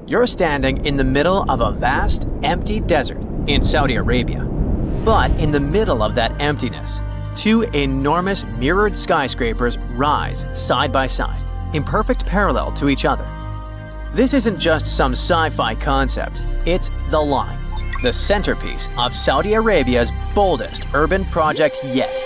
You're standing in the middle of a vast, empty desert in Saudi Arabia. But in the middle of that emptiness, two enormous mirrored skyscrapers rise side by side, in perfect parallel to each other. This isn't just some sci-fi concept, it's the Line, the centerpiece of Saudi Arabia's boldest urban project yet.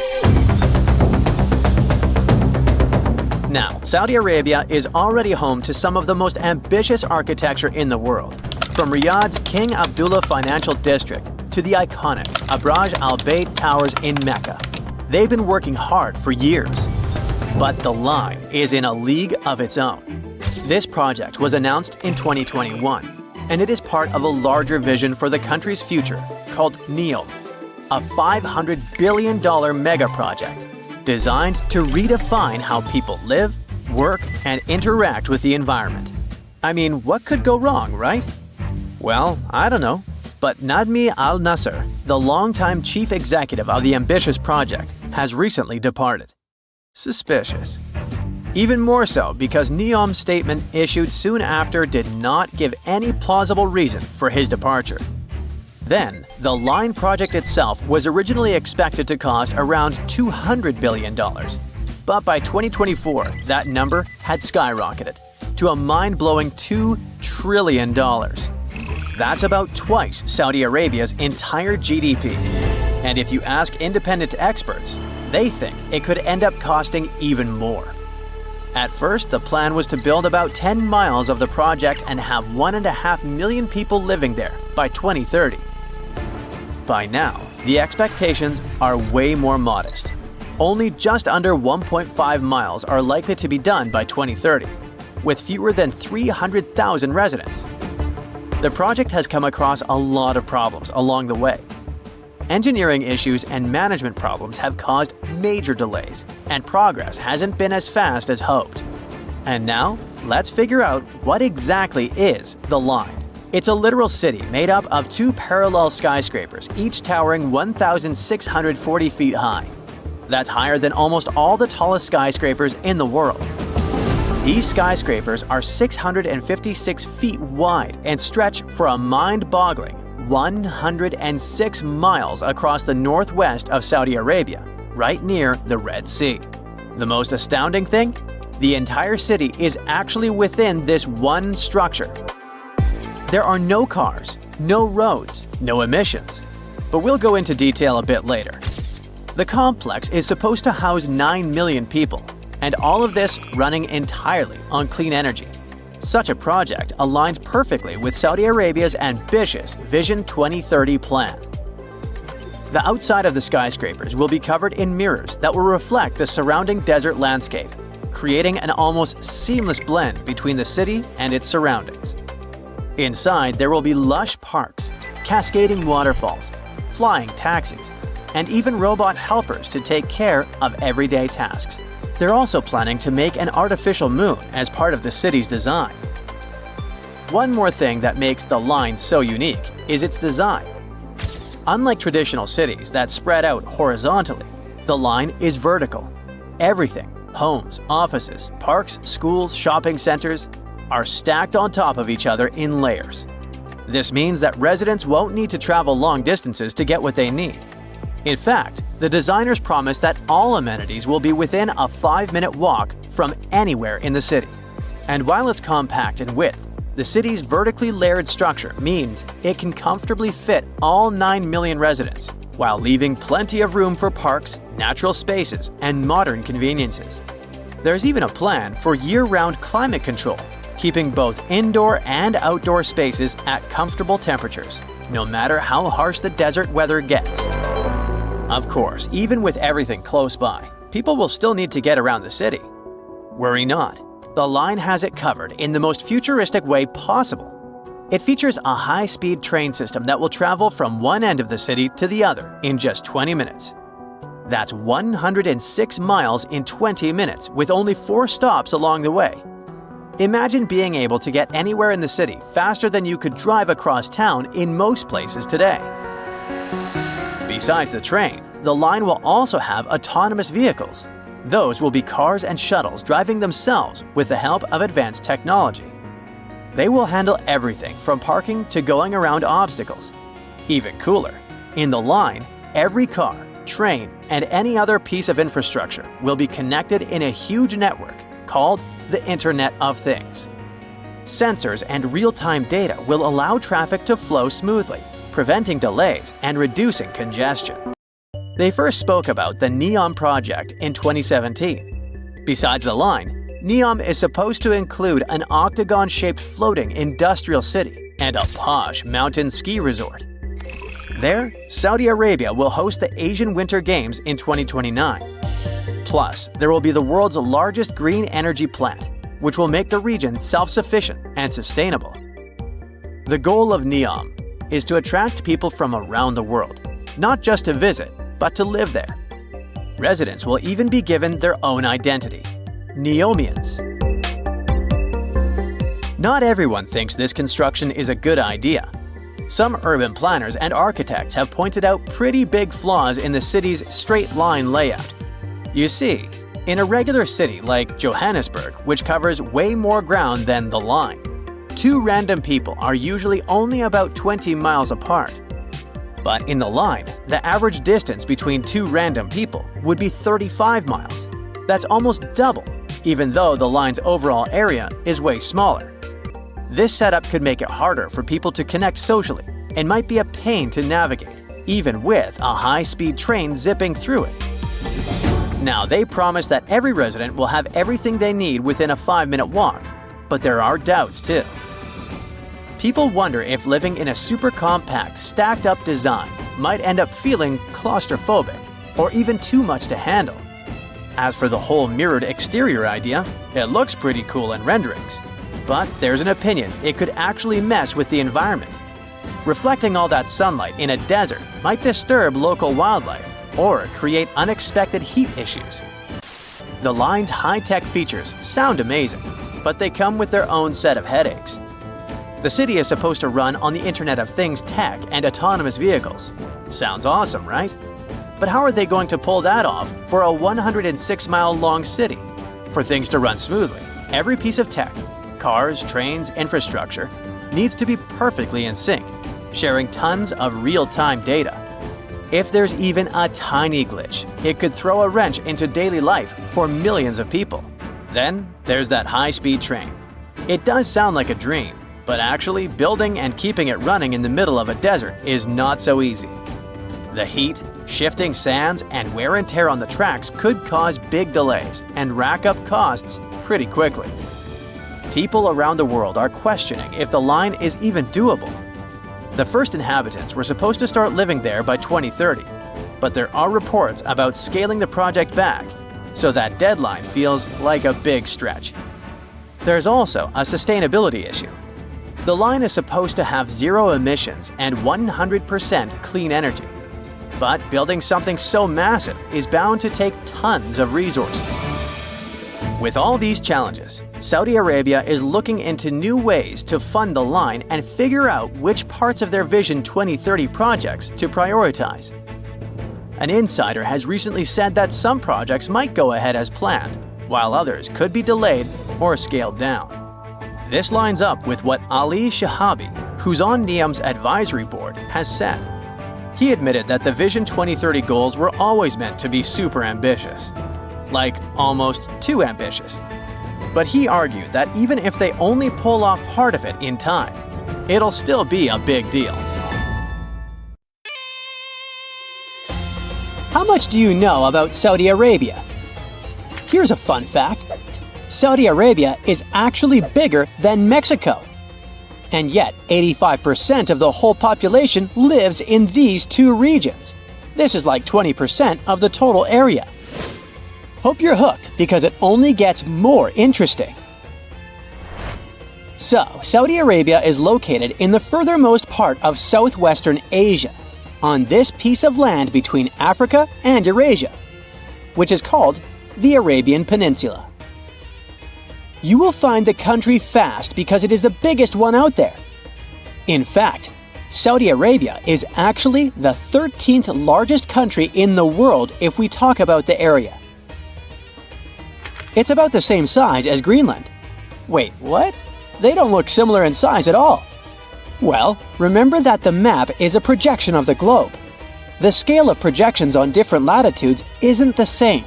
Now, Saudi Arabia is already home to some of the most ambitious architecture in the world, from Riyadh's King Abdullah Financial District to the iconic Abraj Al Bayt Towers in Mecca. They've been working hard for years. But the Line is in a league of its own. This project was announced in 2021, and it is part of a larger vision for the country's future called NEOM, a $500 billion mega project designed to redefine how people live, work, and interact with the environment. I mean, what could go wrong, right? Well, I don't know. But Nadmi Al Nasser, the longtime chief executive of the ambitious project, has recently departed. Suspicious. Even more so because NEOM's statement issued soon after did not give any plausible reason for his departure. Then, the Line project itself was originally expected to cost around $200 billion. But by 2024, that number had skyrocketed to a mind-blowing $2 trillion. That's about twice Saudi Arabia's entire GDP. And if you ask independent experts, they think it could end up costing even more. At first, the plan was to build about 10 miles of the project and have 1.5 million people living there by 2030. By now, the expectations are way more modest. Only just under 1.5 miles are likely to be done by 2030, with fewer than 300,000 residents. The project has come across a lot of problems along the way. Engineering issues and management problems have caused major delays, and progress hasn't been as fast as hoped. And now, let's figure out what exactly is the Line. It's a literal city made up of two parallel skyscrapers, each towering 1,640 feet high. That's higher than almost all the tallest skyscrapers in the world. These skyscrapers are 656 feet wide and stretch for a mind-boggling 106 miles across the northwest of Saudi Arabia, right near the Red Sea. The most astounding thing? The entire city is actually within this one structure. There are no cars, no roads, no emissions. But we'll go into detail a bit later. The complex is supposed to house 9 million people, and all of this running entirely on clean energy. Such a project aligns perfectly with Saudi Arabia's ambitious Vision 2030 plan. The outside of the skyscrapers will be covered in mirrors that will reflect the surrounding desert landscape, creating an almost seamless blend between the city and its surroundings. Inside, there will be lush parks, cascading waterfalls, flying taxis, and even robot helpers to take care of everyday tasks. They're also planning to make an artificial moon as part of the city's design. One more thing that makes the Line so unique is its design. Unlike traditional cities that spread out horizontally, the Line is vertical. Everything, homes, offices, parks, schools, shopping centers, are stacked on top of each other in layers. This means that residents won't need to travel long distances to get what they need. In fact, the designers promise that all amenities will be within a 5-minute walk from anywhere in the city. And while it's compact in width, the city's vertically layered structure means it can comfortably fit all 9 million residents, while leaving plenty of room for parks, natural spaces, and modern conveniences. There's even a plan for year-round climate control, keeping both indoor and outdoor spaces at comfortable temperatures, no matter how harsh the desert weather gets. Of course, even with everything close by, people will still need to get around the city. Worry not, the Line has it covered in the most futuristic way possible. It features a high-speed train system that will travel from one end of the city to the other in just 20 minutes. That's 106 miles in 20 minutes with only 4 stops along the way. Imagine being able to get anywhere in the city faster than you could drive across town in most places today. Besides the train, the Line will also have autonomous vehicles. Those will be cars and shuttles driving themselves with the help of advanced technology. They will handle everything from parking to going around obstacles. Even cooler, in the line, every car, train, and any other piece of infrastructure will be connected in a huge network called the Internet of Things. Sensors and real-time data will allow traffic to flow smoothly, preventing delays and reducing congestion. They first spoke about the NEOM project in 2017. Besides the line, NEOM is supposed to include an octagon-shaped floating industrial city and a posh mountain ski resort. There, Saudi Arabia will host the Asian Winter Games in 2029. Plus, there will be the world's largest green energy plant, which will make the region self-sufficient and sustainable. The goal of NEOM is to attract people from around the world, not just to visit, but to live there. Residents will even be given their own identity, Neomians. Not everyone thinks this construction is a good idea. Some urban planners and architects have pointed out pretty big flaws in the city's straight-line layout. You see, in a regular city like Johannesburg, which covers way more ground than the line, two random people are usually only about 20 miles apart. But in the line, the average distance between two random people would be 35 miles. That's almost double, even though the line's overall area is way smaller. This setup could make it harder for people to connect socially and might be a pain to navigate, even with a high-speed train zipping through it. Now, they promise that every resident will have everything they need within a 5-minute walk, but there are doubts too. People wonder if living in a super compact, stacked-up design might end up feeling claustrophobic or even too much to handle. As for the whole mirrored exterior idea, it looks pretty cool in renderings. But there's an opinion it could actually mess with the environment. Reflecting all that sunlight in a desert might disturb local wildlife or create unexpected heat issues. The line's high-tech features sound amazing, but they come with their own set of headaches. The city is supposed to run on the Internet of Things tech and autonomous vehicles. Sounds awesome, right? But how are they going to pull that off for a 106-mile-long city? For things to run smoothly, every piece of tech, cars, trains, infrastructure, needs to be perfectly in sync, sharing tons of real-time data. If there's even a tiny glitch, it could throw a wrench into daily life for millions of people. Then there's that high-speed train. It does sound like a dream, but actually building and keeping it running in the middle of a desert is not so easy. The heat, shifting sands, and wear and tear on the tracks could cause big delays and rack up costs pretty quickly. People around the world are questioning if the line is even doable. The first inhabitants were supposed to start living there by 2030, but there are reports about scaling the project back, so that deadline feels like a big stretch. There's also a sustainability issue. The line is supposed to have zero emissions and 100% clean energy. But building something so massive is bound to take tons of resources. With all these challenges, Saudi Arabia is looking into new ways to fund the line and figure out which parts of their Vision 2030 projects to prioritize. An insider has recently said that some projects might go ahead as planned, while others could be delayed or scaled down. This lines up with what Ali Shahabi, who's on NEOM's advisory board, has said. He admitted that the Vision 2030 goals were always meant to be super ambitious. Like, almost too ambitious. But he argued that even if they only pull off part of it in time, it'll still be a big deal. How much do you know about Saudi Arabia? Here's a fun fact. Saudi Arabia is actually bigger than Mexico. And yet, 85% of the whole population lives in these two regions. This is like 20% of the total area. Hope you're hooked because it only gets more interesting. So, Saudi Arabia is located in the furthermost part of southwestern Asia, on this piece of land between Africa and Eurasia, which is called the Arabian Peninsula. You will find the country fast because it is the biggest one out there. In fact, Saudi Arabia is actually the 13th largest country in the world if we talk about the area. It's about the same size as Greenland. Wait, what? They don't look similar in size at all. Well, remember that the map is a projection of the globe. The scale of projections on different latitudes isn't the same.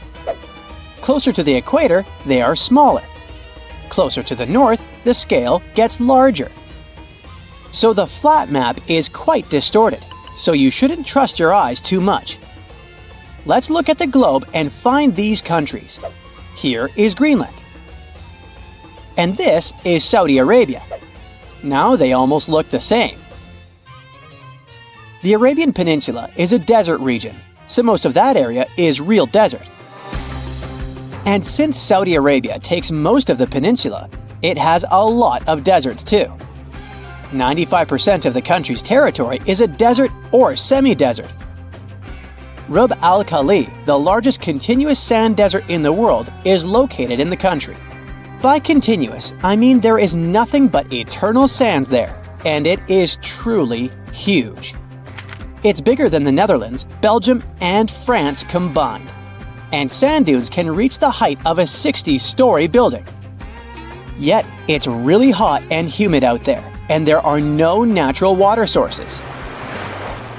Closer to the equator, they are smaller. Closer to the north, the scale gets larger. So the flat map is quite distorted, so you shouldn't trust your eyes too much. Let's look at the globe and find these countries. Here is Greenland. And this is Saudi Arabia. Now they almost look the same. The Arabian Peninsula is a desert region, so most of that area is real desert. And since Saudi Arabia takes most of the peninsula, it has a lot of deserts too. 95% of the country's territory is a desert or semi-desert. Rub al Khali, the largest continuous sand desert in the world, is located in the country. By continuous, I mean there is nothing but eternal sands there, and it is truly huge. It's bigger than the Netherlands, Belgium, and France combined. And sand dunes can reach the height of a 60-story building. Yet, it's really hot and humid out there, and there are no natural water sources.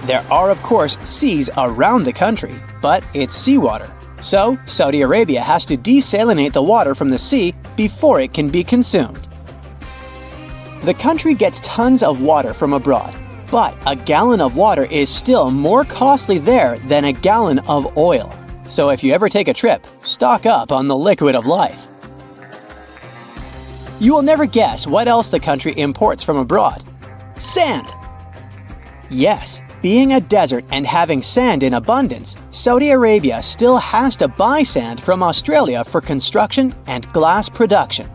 There are, of course, seas around the country, but it's seawater. So, Saudi Arabia has to desalinate the water from the sea before it can be consumed. The country gets tons of water from abroad, but a gallon of water is still more costly there than a gallon of oil. So if you ever take a trip, stock up on the liquid of life. You will never guess what else the country imports from abroad. Sand! Yes, being a desert and having sand in abundance, Saudi Arabia still has to buy sand from Australia for construction and glass production.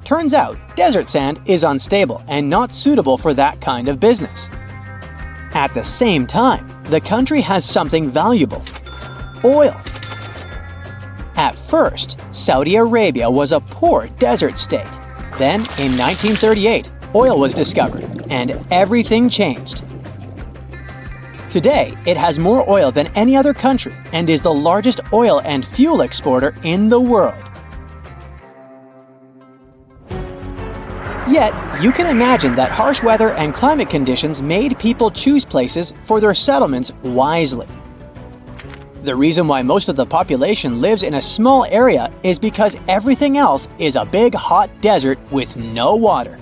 Turns out, desert sand is unstable and not suitable for that kind of business. At the same time, the country has something valuable: oil. At first, Saudi Arabia was a poor desert state. Then, in 1938, oil was discovered, and everything changed. Today, it has more oil than any other country and is the largest oil and fuel exporter in the world. Yet, you can imagine that harsh weather and climate conditions made people choose places for their settlements wisely. The reason why most of the population lives in a small area is because everything else is a big hot desert with no water.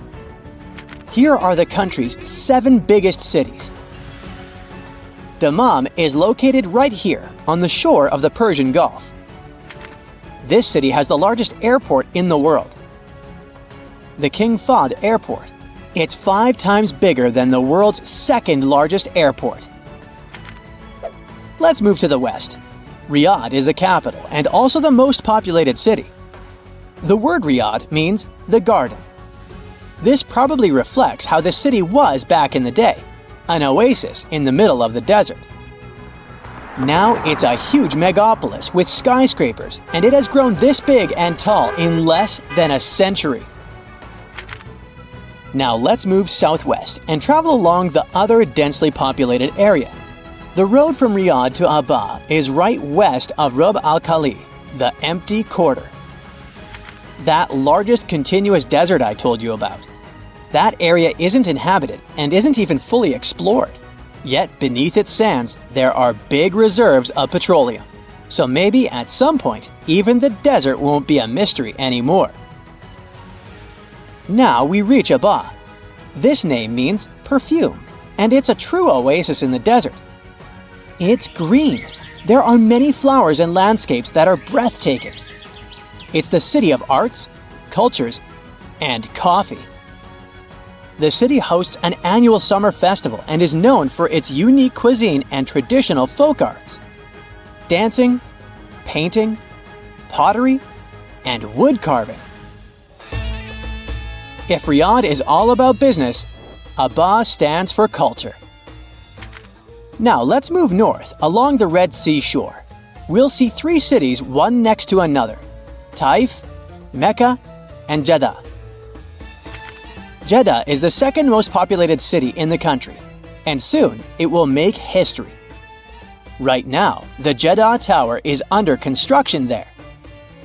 Here are the country's 7 biggest cities. Dammam is located right here on the shore of the Persian Gulf. This city has the largest airport in the world, the King Fahd Airport. It's 5 times bigger than the world's 2nd largest airport. Let's move to the west. Riyadh is the capital and also the most populated city. The word Riyadh means the garden. This probably reflects how the city was back in the day, an oasis in the middle of the desert. Now it's a huge megapolis with skyscrapers, and it has grown this big and tall in less than a century. Now let's move southwest and travel along the other densely populated area. The road from Riyadh to Aba is right west of Rub al Khali, the empty quarter. That largest continuous desert I told you about. That area isn't inhabited and isn't even fully explored. Yet beneath its sands, there are big reserves of petroleum. So maybe at some point, even the desert won't be a mystery anymore. Now we reach Aba. This name means perfume, and it's a true oasis in the desert. It's green. There are many flowers and landscapes that are breathtaking. It's the city of arts, cultures, and coffee. The city hosts an annual summer festival and is known for its unique cuisine and traditional folk arts. Dancing, painting, pottery, and wood carving. If Riyadh is all about business, Aba stands for culture. Now let's move north along the Red Sea shore. We'll see 3 cities, one next to another: Taif, Mecca, and Jeddah. Jeddah is the 2nd most populated city in the country, and soon it will make history. Right now, the Jeddah Tower is under construction there.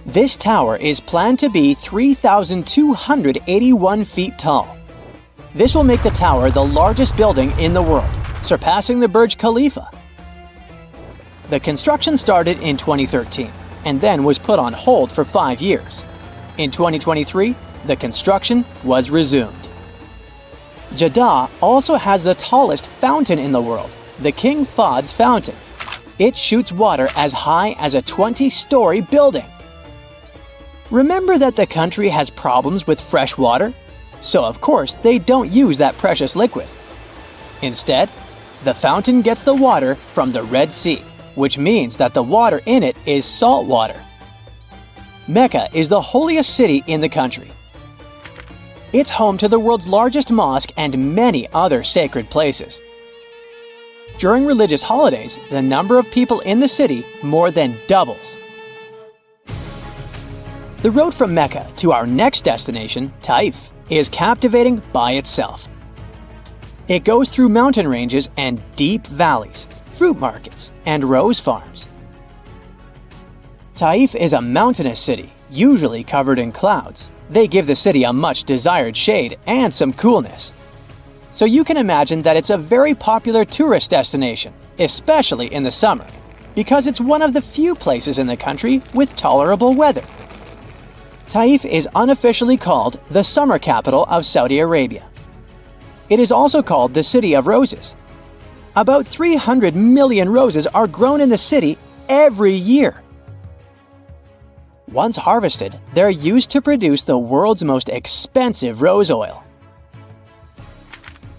This tower is planned to be 3,281 feet tall. This will make the tower the largest building in the world, surpassing the Burj Khalifa. The construction started in 2013 and then was put on hold for 5 years. In 2023, the construction was resumed. Jeddah also has the tallest fountain in the world, the King Fahd's Fountain. It shoots water as high as a 20-story building. Remember that the country has problems with fresh water? So of course they don't use that precious liquid. Instead, the fountain gets the water from the Red Sea, which means that the water in it is salt water. Mecca is the holiest city in the country. It's home to the world's largest mosque and many other sacred places. During religious holidays, the number of people in the city more than doubles. The road from Mecca to our next destination, Taif, is captivating by itself. It goes through mountain ranges and deep valleys, fruit markets, and rose farms. Taif is a mountainous city, usually covered in clouds. They give the city a much desired shade and some coolness. So you can imagine that it's a very popular tourist destination, especially in the summer, because it's one of the few places in the country with tolerable weather. Taif is unofficially called the summer capital of Saudi Arabia. It is also called the City of Roses. About 300 million roses are grown in the city every year. Once harvested, they're used to produce the world's most expensive rose oil.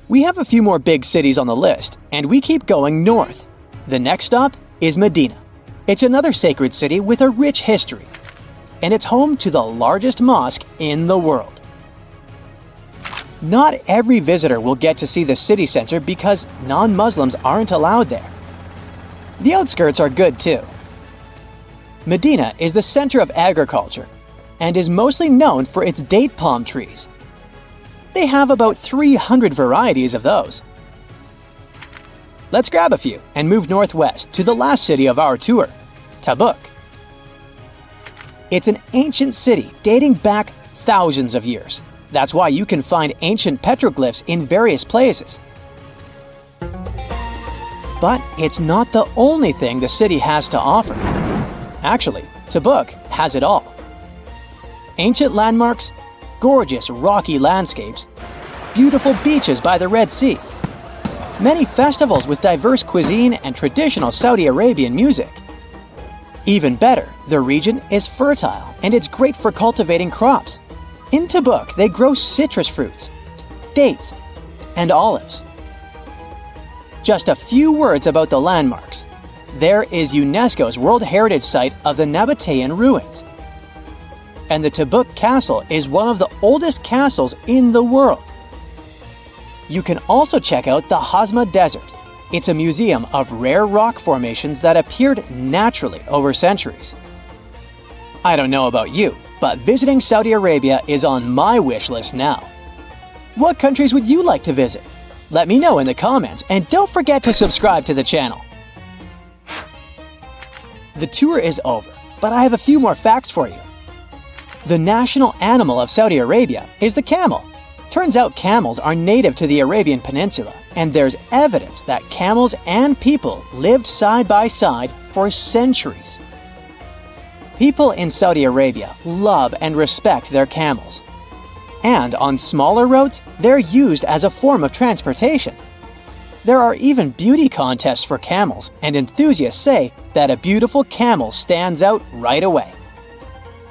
We have a few more big cities on the list, and we keep going north. The next stop is Medina. It's another sacred city with a rich history, and it's home to the largest mosque in the world. Not every visitor will get to see the city center because non-Muslims aren't allowed there. The outskirts are good too. Medina is the center of agriculture and is mostly known for its date palm trees. They have about 300 varieties of those. Let's grab a few and move northwest to the last city of our tour, Tabuk. It's an ancient city dating back thousands of years. That's why you can find ancient petroglyphs in various places. But it's not the only thing the city has to offer. Actually, Tabuk has it all. Ancient landmarks, gorgeous rocky landscapes, beautiful beaches by the Red Sea, many festivals with diverse cuisine and traditional Saudi Arabian music. Even better, the region is fertile and it's great for cultivating crops. In Tabuk, they grow citrus fruits, dates, and olives. Just a few words about the landmarks. There is UNESCO's World Heritage Site of the Nabatean ruins. And the Tabuk Castle is one of the oldest castles in the world. You can also check out the Hazma Desert. It's a museum of rare rock formations that appeared naturally over centuries. I don't know about you, but visiting Saudi Arabia is on my wish list now. What countries would you like to visit? Let me know in the comments, and don't forget to subscribe to the channel. The tour is over, but I have a few more facts for you. The national animal of Saudi Arabia is the camel. Turns out camels are native to the Arabian Peninsula, and there's evidence that camels and people lived side by side for centuries. People in Saudi Arabia love and respect their camels. And on smaller roads, they're used as a form of transportation. There are even beauty contests for camels, and enthusiasts say that a beautiful camel stands out right away.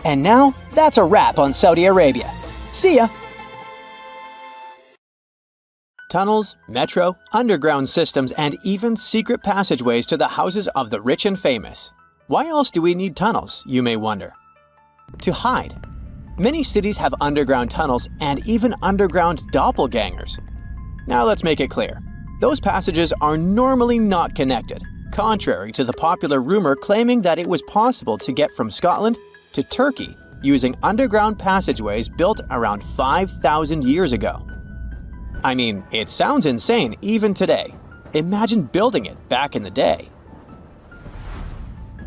And now, that's a wrap on Saudi Arabia. See ya! Tunnels, metro, underground systems, and even secret passageways to the houses of the rich and famous. Why else do we need tunnels, you may wonder? To hide. Many cities have underground tunnels and even underground doppelgangers. Now let's make it clear. Those passages are normally not connected, contrary to the popular rumor claiming that it was possible to get from Scotland to Turkey using underground passageways built around 5,000 years ago. I mean, it sounds insane even today. Imagine building it back in the day.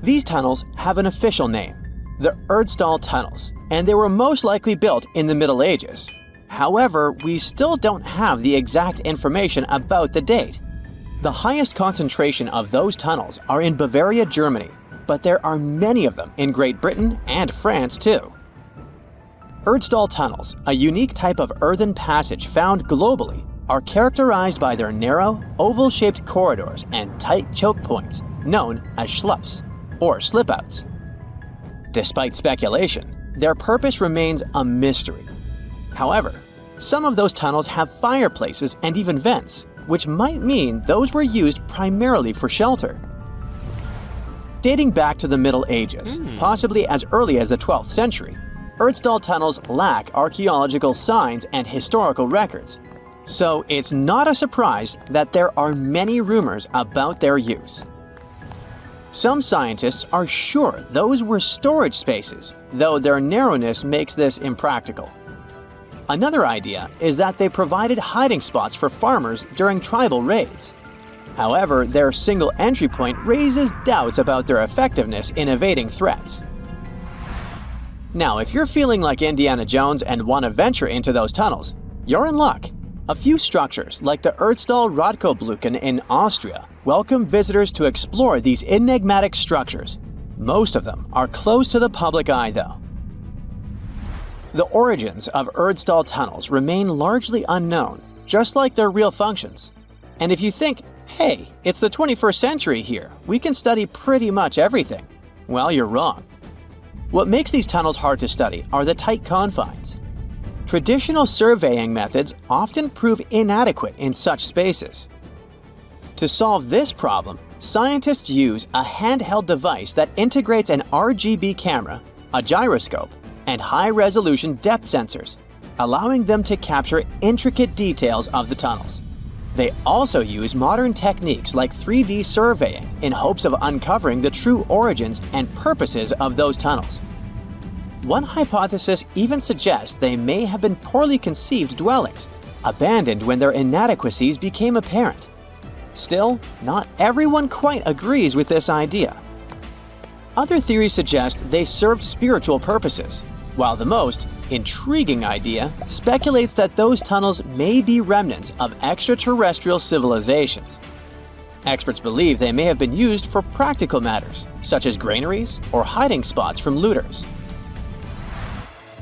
These tunnels have an official name, the Erdstall tunnels, and they were most likely built in the Middle Ages. However, we still don't have the exact information about the date. The highest concentration of those tunnels are in Bavaria, Germany, but there are many of them in Great Britain and France too. Erdstall tunnels, a unique type of earthen passage found globally, are characterized by their narrow, oval-shaped corridors and tight choke points, known as schlups, or slip-outs. Despite speculation, their purpose remains a mystery. However, some of those tunnels have fireplaces and even vents, which might mean those were used primarily for shelter. Dating back to the Middle Ages, possibly as early as the 12th century, Erdstall tunnels lack archaeological signs and historical records, so it's not a surprise that there are many rumors about their use. Some scientists are sure those were storage spaces, though their narrowness makes this impractical. Another idea is that they provided hiding spots for farmers during tribal raids. However, their single entry point raises doubts about their effectiveness in evading threats. Now, if you're feeling like Indiana Jones and want to venture into those tunnels, you're in luck. A few structures, like the Erdstall Radkobluken in Austria, welcome visitors to explore these enigmatic structures. Most of them are closed to the public eye, though. The origins of Erdstall tunnels remain largely unknown, just like their real functions. And if you think, hey, it's the 21st century here, we can study pretty much everything, well, you're wrong. What makes these tunnels hard to study are the tight confines. Traditional surveying methods often prove inadequate in such spaces. To solve this problem, scientists use a handheld device that integrates an RGB camera, a gyroscope, and high-resolution depth sensors, allowing them to capture intricate details of the tunnels. They also use modern techniques like 3D surveying in hopes of uncovering the true origins and purposes of those tunnels. One hypothesis even suggests they may have been poorly conceived dwellings, abandoned when their inadequacies became apparent. Still, not everyone quite agrees with this idea. Other theories suggest they served spiritual purposes, while the most intriguing idea speculates that those tunnels may be remnants of extraterrestrial civilizations. Experts believe they may have been used for practical matters, such as granaries or hiding spots from looters.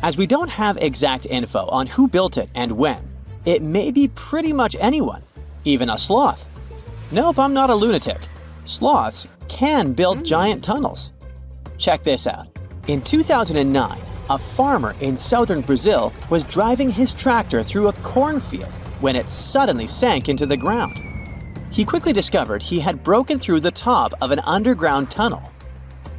As we don't have exact info on who built it and when, it may be pretty much anyone, even a sloth. Nope, I'm not a lunatic. Sloths can build giant tunnels. Check this out. In 2009, a farmer in southern Brazil was driving his tractor through a cornfield when it suddenly sank into the ground. He quickly discovered he had broken through the top of an underground tunnel.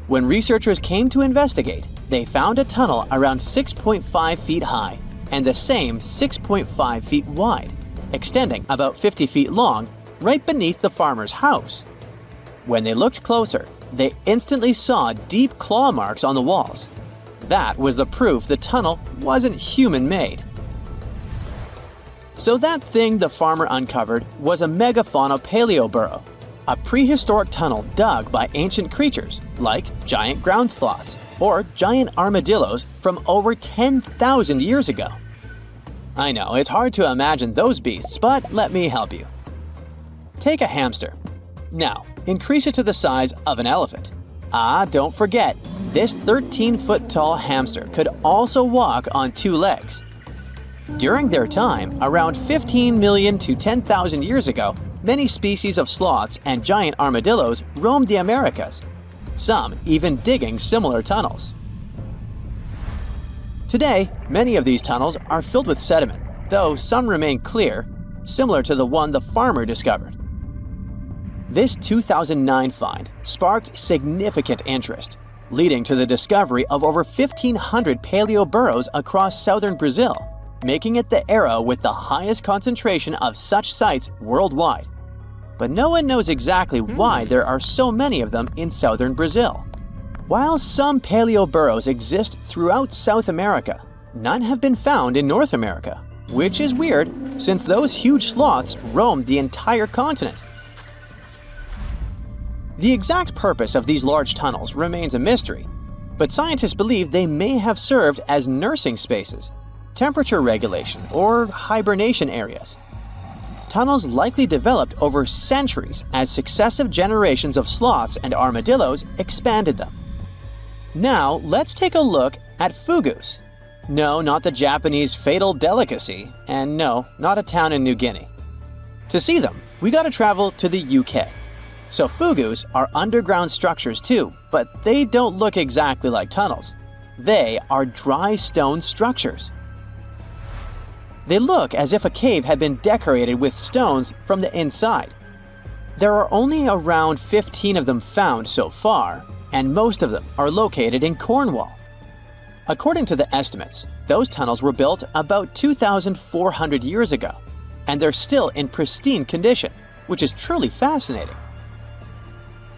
When researchers came to investigate, they found a tunnel around 6.5 feet high and the same 6.5 feet wide, extending about 50 feet long, right beneath the farmer's house. When they looked closer, they instantly saw deep claw marks on the walls. That was the proof the tunnel wasn't human-made. So that thing the farmer uncovered was a megafauna paleoburrow, a prehistoric tunnel dug by ancient creatures like giant ground sloths or giant armadillos from over 10,000 years ago. I know, it's hard to imagine those beasts, but let me help you. Take a hamster. Now, increase it to the size of an elephant. Don't forget, this 13-foot-tall hamster could also walk on two legs. During their time, around 15 million to 10,000 years ago, many species of sloths and giant armadillos roamed the Americas, some even digging similar tunnels. Today, many of these tunnels are filled with sediment, though some remain clear, similar to the one the farmer discovered. This 2009 find sparked significant interest, leading to the discovery of over 1,500 paleoburrows across southern Brazil, making it the era with the highest concentration of such sites worldwide. But no one knows exactly why there are so many of them in southern Brazil. While some paleoburrows exist throughout South America, none have been found in North America, which is weird since those huge sloths roamed the entire continent. The exact purpose of these large tunnels remains a mystery. but scientists believe they may have served as nursing spaces, temperature regulation, or hibernation areas. Tunnels likely developed over centuries as successive generations of sloths and armadillos expanded them. Now, let's take a look at fugus. No, not the Japanese fatal delicacy, and no, not a town in New Guinea. To see them, we gotta travel to the UK. So fugus are underground structures too, but they don't look exactly like tunnels. They are dry stone structures. They look as if a cave had been decorated with stones from the inside. There are only around 15 of them found so far, and most of them are located in Cornwall. According to the estimates, those tunnels were built about 2,400 years ago, and they're still in pristine condition, which is truly fascinating.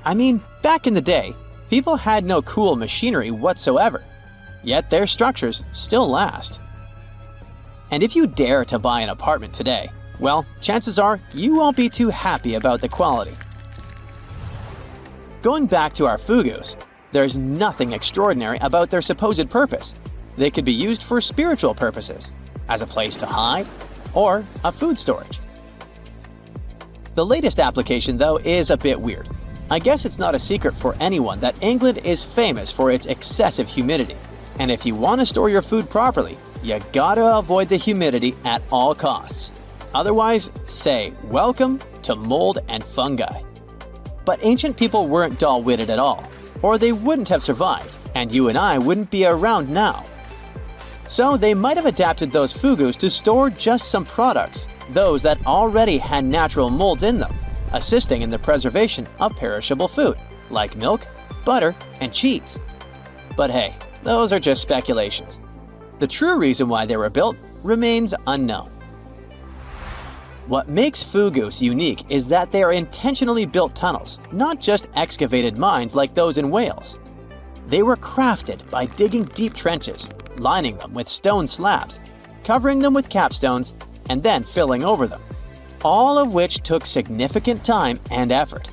I mean, back in the day, people had no cool machinery whatsoever, yet their structures still last. And if you dare to buy an apartment today, well, chances are you won't be too happy about the quality. Going back to our fugus, there's nothing extraordinary about their supposed purpose. They could be used for spiritual purposes, as a place to hide, or a food storage. The latest application, though, is a bit weird. I guess it's not a secret for anyone that England is famous for its excessive humidity. And if you want to store your food properly, you gotta avoid the humidity at all costs. Otherwise, say welcome to mold and fungi. But ancient people weren't dull-witted at all, or they wouldn't have survived, and you and I wouldn't be around now. So they might have adapted those fugus to store just some products, those that already had natural molds in them, assisting in the preservation of perishable food, like milk, butter, and cheese. But hey, those are just speculations. The true reason why they were built remains unknown. What makes fugus unique is that they are intentionally built tunnels, not just excavated mines like those in Wales. They were crafted by digging deep trenches, lining them with stone slabs, covering them with capstones, and then filling over them, all of which took significant time and effort.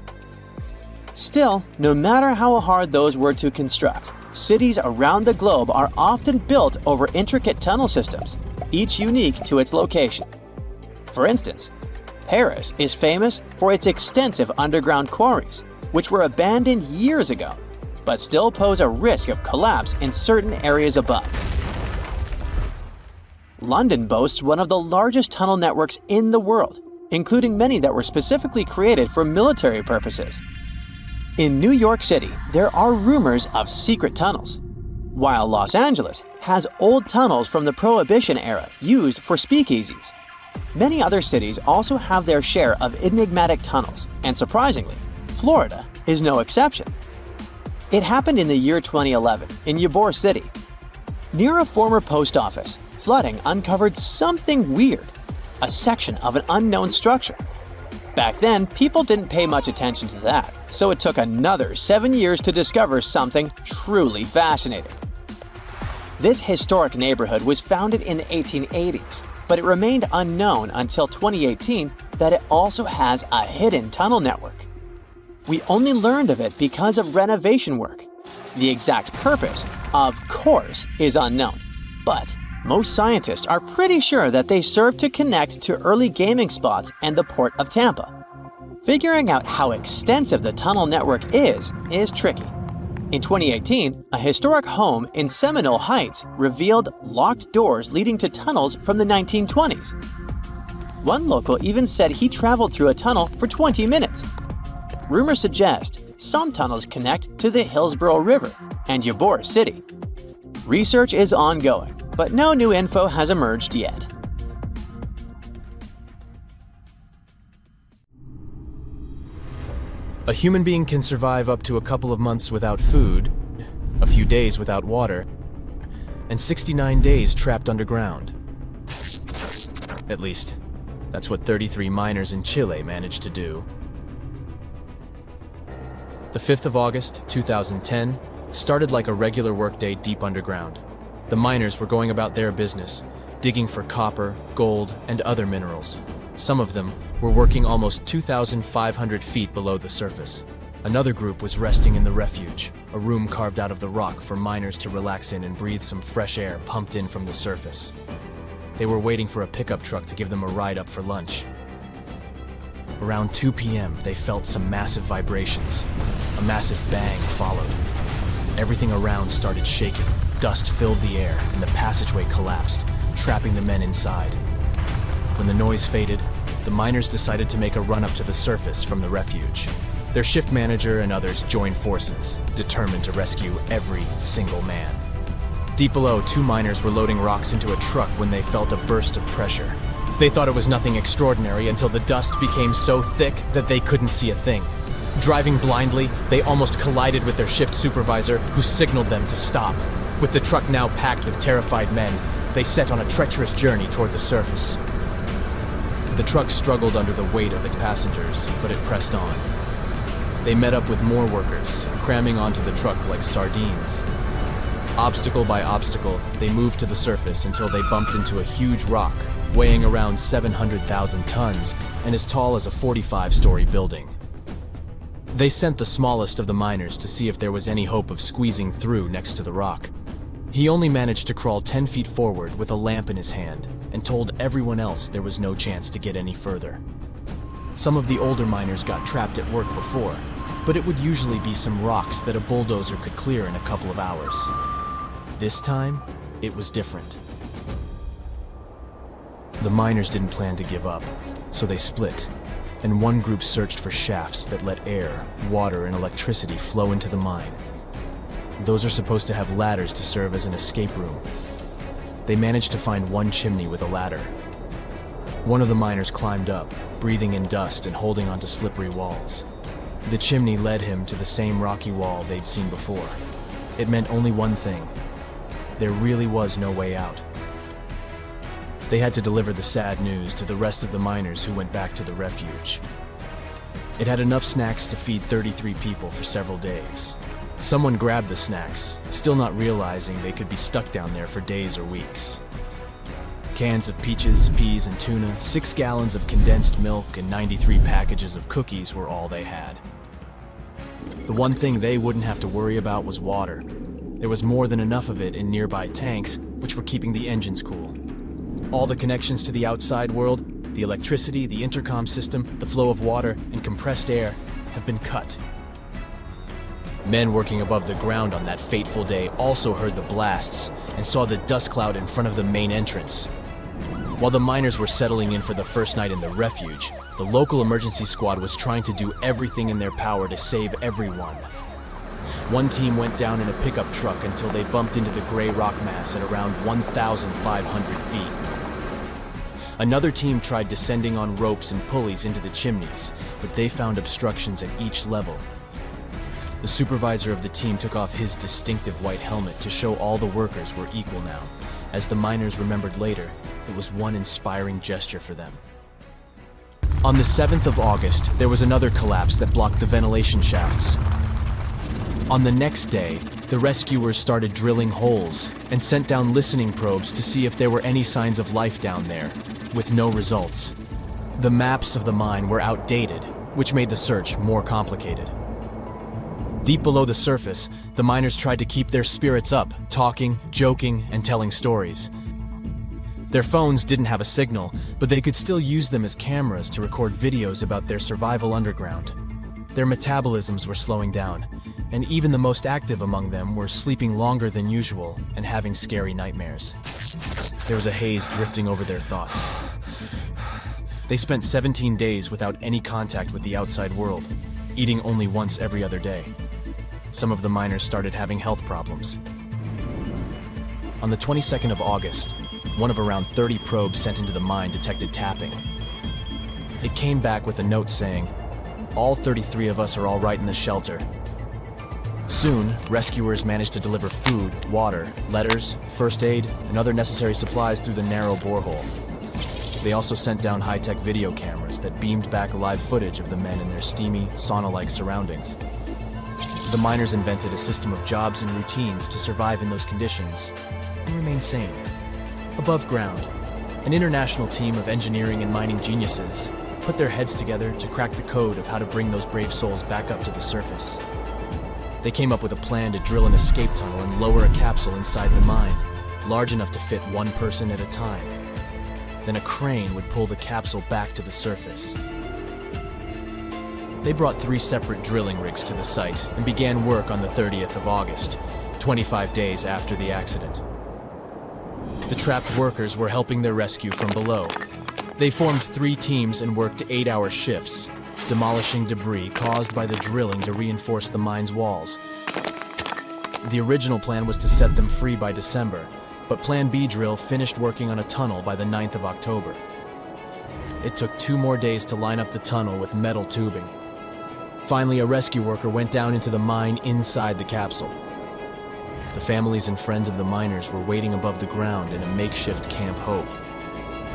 Still, no matter how hard those were to construct, cities around the globe are often built over intricate tunnel systems, each unique to its location. For instance, Paris is famous for its extensive underground quarries, which were abandoned years ago, but still pose a risk of collapse in certain areas above. London boasts one of the largest tunnel networks in the world, including many that were specifically created for military purposes. In New York City, there are rumors of secret tunnels, while Los Angeles has old tunnels from the Prohibition era used for speakeasies. Many other cities also have their share of enigmatic tunnels, and surprisingly, Florida is no exception. It happened in the year 2011 in Ybor City. Near a former post office, flooding uncovered something weird, a section of an unknown structure. Back then, people didn't pay much attention to that, so it took another 7 years to discover something truly fascinating. This historic neighborhood was founded in the 1880s, but it remained unknown until 2018 that it also has a hidden tunnel network. We only learned of it because of renovation work. The exact purpose, of course, is unknown, but most scientists are pretty sure that they serve to connect to early gaming spots and the port of Tampa. Figuring out how extensive the tunnel network is tricky. In 2018, a historic home in Seminole Heights revealed locked doors leading to tunnels from the 1920s. One local even said he traveled through a tunnel for 20 minutes. Rumors suggest some tunnels connect to the Hillsborough River and Ybor City. Research is ongoing, but no new info has emerged yet. A human being can survive up to a couple of months without food, a few days without water, and 69 days trapped underground. At least, that's what 33 miners in Chile managed to do. The 5th of August, 2010, started like a regular workday deep underground. The miners were going about their business, digging for copper, gold, and other minerals. Some of them were working almost 2,500 feet below the surface. Another group was resting in the refuge, a room carved out of the rock for miners to relax in and breathe some fresh air pumped in from the surface. They were waiting for a pickup truck to give them a ride up for lunch. Around 2 p.m., they felt some massive vibrations. A massive bang followed. Everything around started shaking. Dust filled the air, and the passageway collapsed, trapping the men inside. When the noise faded, the miners decided to make a run up to the surface from the refuge. Their shift manager and others joined forces, determined to rescue every single man. Deep below, 2 miners were loading rocks into a truck when they felt a burst of pressure. They thought it was nothing extraordinary until the dust became so thick that they couldn't see a thing. Driving blindly, they almost collided with their shift supervisor, who signaled them to stop. With the truck now packed with terrified men, they set on a treacherous journey toward the surface. The truck struggled under the weight of its passengers, but it pressed on. They met up with more workers, cramming onto the truck like sardines. Obstacle by obstacle, they moved to the surface until they bumped into a huge rock, weighing around 700,000 tons and as tall as a 45-story building. They sent the smallest of the miners to see if there was any hope of squeezing through next to the rock. He only managed to crawl 10 feet forward with a lamp in his hand and told everyone else there was no chance to get any further. Some of the older miners got trapped at work before, but it would usually be some rocks that a bulldozer could clear in a couple of hours. This time, it was different. The miners didn't plan to give up, so they split, and one group searched for shafts that let air, water, and electricity flow into the mine. Those are supposed to have ladders to serve as an escape room. They managed to find one chimney with a ladder. One of the miners climbed up, breathing in dust and holding onto slippery walls. The chimney led him to the same rocky wall they'd seen before. It meant only one thing. There really was no way out. They had to deliver the sad news to the rest of the miners who went back to the refuge. It had enough snacks to feed 33 people for several days. Someone grabbed the snacks, still not realizing they could be stuck down there for days or weeks. Cans of peaches, peas, and tuna, 6 gallons of condensed milk, and 93 packages of cookies were all they had. The one thing they wouldn't have to worry about was water. There was more than enough of it in nearby tanks, which were keeping the engines cool. All the connections to the outside world, the electricity, the intercom system, the flow of water, and compressed air have been cut. Men working above the ground on that fateful day also heard the blasts and saw the dust cloud in front of the main entrance. While the miners were settling in for the first night in the refuge, the local emergency squad was trying to do everything in their power to save everyone. One team went down in a pickup truck until they bumped into the gray rock mass at around 1,500 feet. Another team tried descending on ropes and pulleys into the chimneys, but they found obstructions at each level. The supervisor of the team took off his distinctive white helmet to show all the workers were equal now. As the miners remembered later, it was one inspiring gesture for them. On the 7th of August, there was another collapse that blocked the ventilation shafts. On the next day, the rescuers started drilling holes and sent down listening probes to see if there were any signs of life down there, with no results. The maps of the mine were outdated, which made the search more complicated. Deep below the surface, the miners tried to keep their spirits up, talking, joking, and telling stories. Their phones didn't have a signal, but they could still use them as cameras to record videos about their survival underground. Their metabolisms were slowing down, and even the most active among them were sleeping longer than usual and having scary nightmares. There was a haze drifting over their thoughts. They spent 17 days without any contact with the outside world, eating only once every other day. Some of the miners started having health problems. On the 22nd of August, one of around 30 probes sent into the mine detected tapping. It came back with a note saying, "All 33 of us are all right in the shelter." Soon, rescuers managed to deliver food, water, letters, first aid, and other necessary supplies through the narrow borehole. They also sent down high-tech video cameras that beamed back live footage of the men in their steamy, sauna-like surroundings. The miners invented a system of jobs and routines to survive in those conditions and remain sane. Above ground, an international team of engineering and mining geniuses put their heads together to crack the code of how to bring those brave souls back up to the surface. They came up with a plan to drill an escape tunnel and lower a capsule inside the mine, large enough to fit one person at a time. Then a crane would pull the capsule back to the surface. They brought 3 separate drilling rigs to the site and began work on the 30th of August, 25 days after the accident. The trapped workers were helping their rescue from below. They formed 3 teams and worked 8-hour shifts, demolishing debris caused by the drilling to reinforce the mine's walls. The original plan was to set them free by December, but Plan B drill finished working on a tunnel by the 9th of October. It took 2 more days to line up the tunnel with metal tubing. Finally, a rescue worker went down into the mine inside the capsule. The families and friends of the miners were waiting above the ground in a makeshift Camp Hope.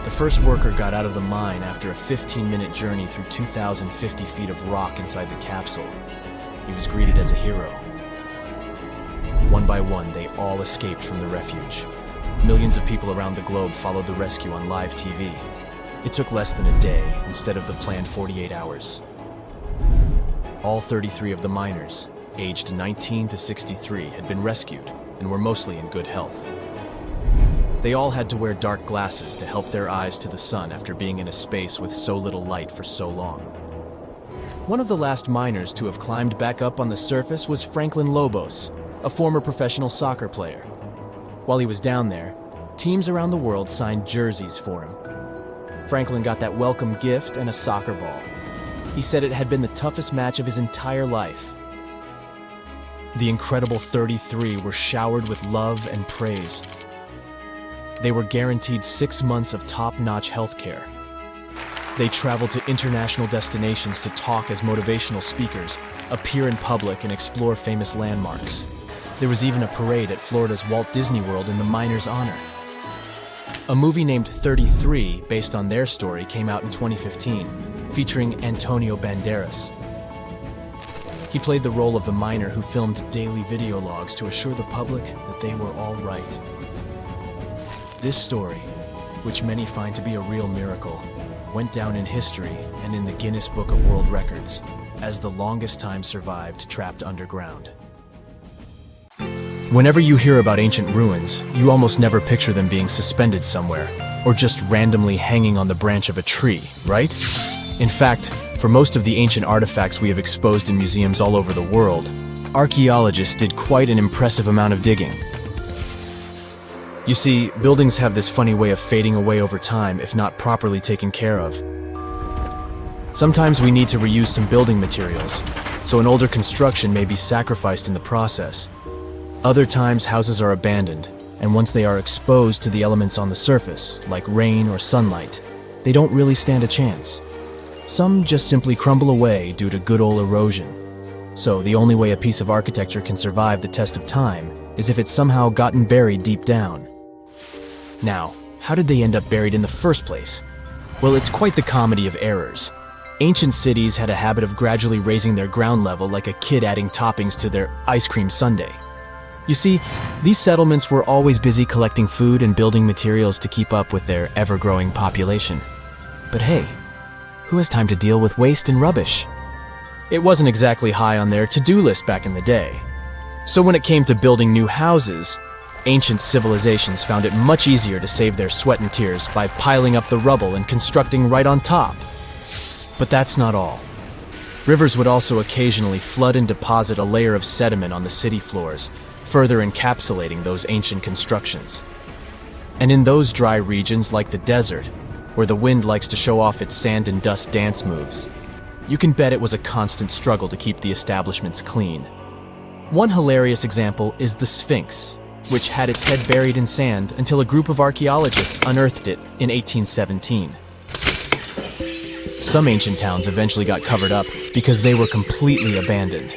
The first worker got out of the mine after a 15-minute journey through 2,050 feet of rock inside the capsule. He was greeted as a hero. One by one, they all escaped from the refuge. Millions of people around the globe followed the rescue on live TV. It took less than a day instead of the planned 48 hours. All 33 of the miners, aged 19 to 63, had been rescued and were mostly in good health. They all had to wear dark glasses to help their eyes to the sun after being in a space with so little light for so long. One of the last miners to have climbed back up on the surface was Franklin Lobos, a former professional soccer player. While he was down there, teams around the world signed jerseys for him. Franklin got that welcome gift and a soccer ball. He said it had been the toughest match of his entire life. The incredible 33 were showered with love and praise. They were guaranteed 6 months of top-notch health care. They traveled to international destinations to talk as motivational speakers, appear in public, and explore famous landmarks. There was even a parade at Florida's Walt Disney World in the miners' honor. A movie named 33, based on their story, came out in 2015, featuring Antonio Banderas. He played the role of the miner who filmed daily video logs to assure the public that they were all right. This story, which many find to be a real miracle, went down in history and in the Guinness Book of World Records as the longest time survived trapped underground. Whenever you hear about ancient ruins, you almost never picture them being suspended somewhere, or just randomly hanging on the branch of a tree, right? In fact, for most of the ancient artifacts we have exposed in museums all over the world, archaeologists did quite an impressive amount of digging. You see, buildings have this funny way of fading away over time if not properly taken care of. Sometimes we need to reuse some building materials, so an older construction may be sacrificed in the process. Other times, houses are abandoned, and once they are exposed to the elements on the surface, like rain or sunlight, they don't really stand a chance. Some just simply crumble away due to good old erosion. So the only way a piece of architecture can survive the test of time is if it's somehow gotten buried deep down. Now, how did they end up buried in the first place? Well, it's quite the comedy of errors. Ancient cities had a habit of gradually raising their ground level like a kid adding toppings to their ice cream sundae. You see, these settlements were always busy collecting food and building materials to keep up with their ever-growing population. But hey, who has time to deal with waste and rubbish? It wasn't exactly high on their to-do list back in the day. So when it came to building new houses, ancient civilizations found it much easier to save their sweat and tears by piling up the rubble and constructing right on top. But that's not all. Rivers would also occasionally flood and deposit a layer of sediment on the city floors, further encapsulating those ancient constructions. And in those dry regions like the desert, where the wind likes to show off its sand and dust dance moves, you can bet it was a constant struggle to keep the establishments clean. One hilarious example is the Sphinx, which had its head buried in sand until a group of archaeologists unearthed it in 1817. Some ancient towns eventually got covered up because they were completely abandoned.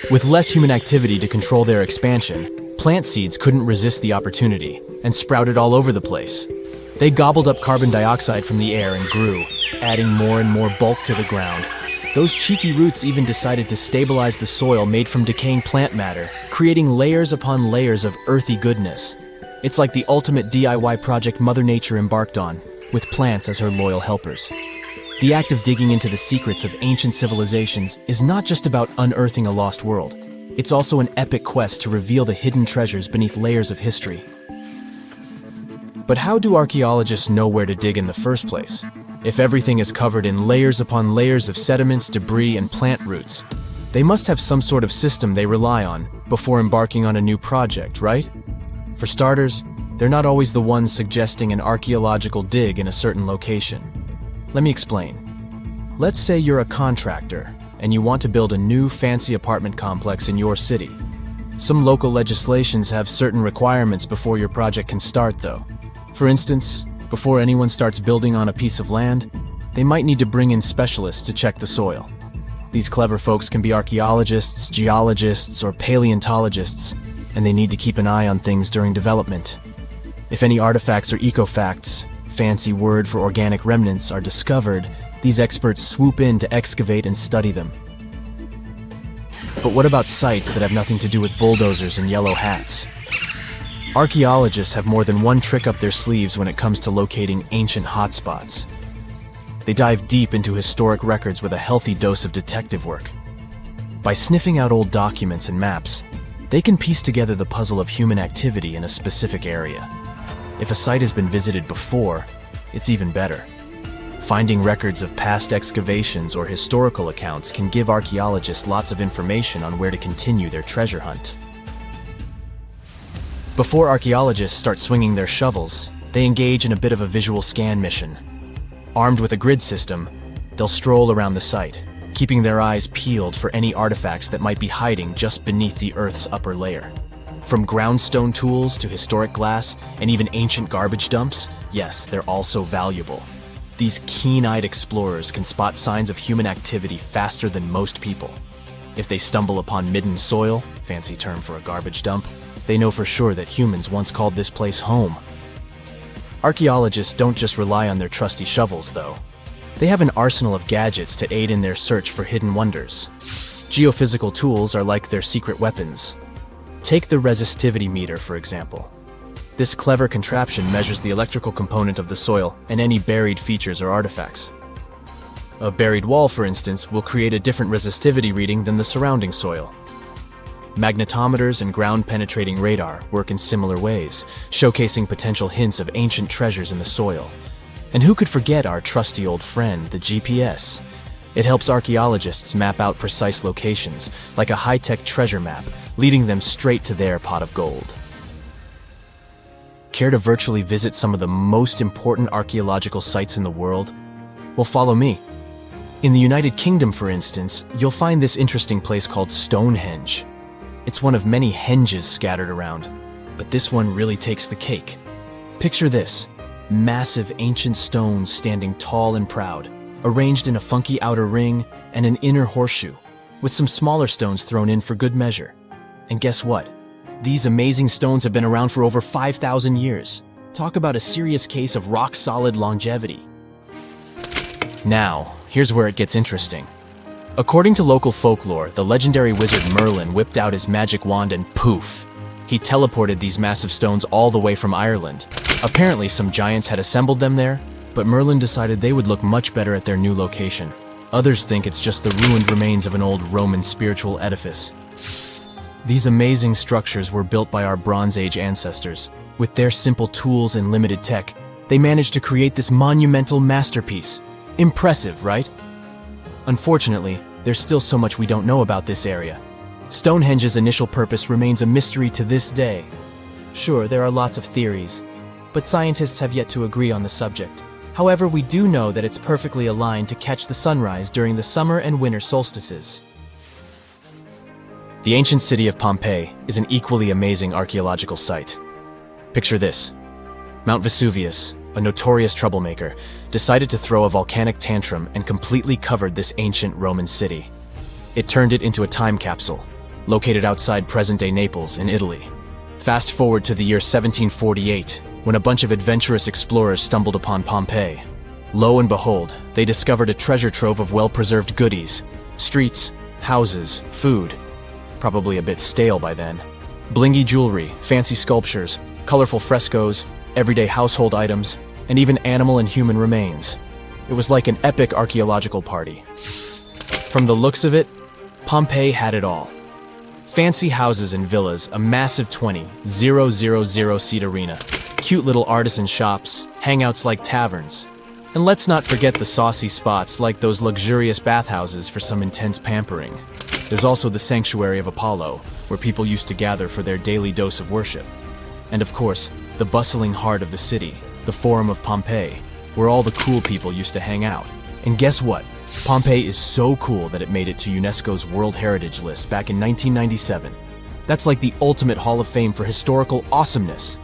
With less human activity to control their expansion, plant seeds couldn't resist the opportunity and sprouted all over the place. They gobbled up carbon dioxide from the air and grew, adding more and more bulk to the ground. Those cheeky roots even decided to stabilize the soil made from decaying plant matter, creating layers upon layers of earthy goodness. It's like the ultimate DIY project Mother Nature embarked on, with plants as her loyal helpers. The act of digging into the secrets of ancient civilizations is not just about unearthing a lost world. It's also an epic quest to reveal the hidden treasures beneath layers of history. But how do archaeologists know where to dig in the first place? If everything is covered in layers upon layers of sediments, debris, and plant roots, they must have some sort of system they rely on before embarking on a new project, right? For starters, they're not always the ones suggesting an archaeological dig in a certain location. Let me explain. Let's say you're a contractor and you want to build a new fancy apartment complex in your city. Some local legislations have certain requirements before your project can start, though. For instance, before anyone starts building on a piece of land, they might need to bring in specialists to check the soil. These clever folks can be archaeologists, geologists, or paleontologists, and they need to keep an eye on things during development. If any artifacts or ecofacts, fancy word for organic remnants, are discovered, these experts swoop in to excavate and study them. But what about sites that have nothing to do with bulldozers and yellow hats? Archaeologists have more than one trick up their sleeves when it comes to locating ancient hotspots. They dive deep into historic records with a healthy dose of detective work. By sniffing out old documents and maps, they can piece together the puzzle of human activity in a specific area. If a site has been visited before, it's even better. Finding records of past excavations or historical accounts can give archaeologists lots of information on where to continue their treasure hunt. Before archaeologists start swinging their shovels, they engage in a bit of a visual scan mission. Armed with a grid system, they'll stroll around the site, keeping their eyes peeled for any artifacts that might be hiding just beneath the Earth's upper layer. From groundstone tools to historic glass and even ancient garbage dumps, yes, they're also valuable. These keen-eyed explorers can spot signs of human activity faster than most people. If they stumble upon midden soil, fancy term for a garbage dump, they know for sure that humans once called this place home. Archaeologists don't just rely on their trusty shovels, though. They have an arsenal of gadgets to aid in their search for hidden wonders. Geophysical tools are like their secret weapons. Take the resistivity meter, for example. This clever contraption measures the electrical component of the soil and any buried features or artifacts. A buried wall, for instance, will create a different resistivity reading than the surrounding soil. Magnetometers and ground-penetrating radar work in similar ways, showcasing potential hints of ancient treasures in the soil. And who could forget our trusty old friend, the GPS? It helps archaeologists map out precise locations, like a high-tech treasure map, leading them straight to their pot of gold. Care to virtually visit some of the most important archaeological sites in the world? Well, follow me. In the United Kingdom, for instance, you'll find this interesting place called Stonehenge. It's one of many henges scattered around, but this one really takes the cake. Picture this: massive ancient stones standing tall and proud, arranged in a funky outer ring and an inner horseshoe, with some smaller stones thrown in for good measure. And guess what? These amazing stones have been around for over 5,000 years. Talk about a serious case of rock-solid longevity. Now, here's where it gets interesting. According to local folklore, the legendary wizard Merlin whipped out his magic wand and poof! He teleported these massive stones all the way from Ireland. Apparently, some giants had assembled them there, but Merlin decided they would look much better at their new location. Others think it's just the ruined remains of an old Roman spiritual edifice. These amazing structures were built by our Bronze Age ancestors. With their simple tools and limited tech, they managed to create this monumental masterpiece. Impressive, right? Unfortunately, there's still so much we don't know about this area. Stonehenge's initial purpose remains a mystery to this day. Sure, there are lots of theories, but scientists have yet to agree on the subject. However, we do know that it's perfectly aligned to catch the sunrise during the summer and winter solstices. The ancient city of Pompeii is an equally amazing archaeological site. Picture this. Mount Vesuvius, a notorious troublemaker, decided to throw a volcanic tantrum and completely covered this ancient Roman city. It turned it into a time capsule, located outside present-day Naples in Italy. Fast forward to the year 1748, when a bunch of adventurous explorers stumbled upon Pompeii. Lo and behold, they discovered a treasure trove of well-preserved goodies: streets, houses, food. Probably a bit stale by then. Blingy jewelry, fancy sculptures, colorful frescoes, everyday household items, and even animal and human remains. It was like an epic archaeological party. From the looks of it, Pompeii had it all. Fancy houses and villas, a massive 20,000-seat arena, cute little artisan shops, hangouts like taverns. And let's not forget the saucy spots like those luxurious bathhouses for some intense pampering. There's also the Sanctuary of Apollo, where people used to gather for their daily dose of worship. And of course, the bustling heart of the city, the Forum of Pompeii, where all the cool people used to hang out. And guess what? Pompeii is so cool that it made it to UNESCO's World Heritage List back in 1997. That's like the ultimate Hall of Fame for historical awesomeness.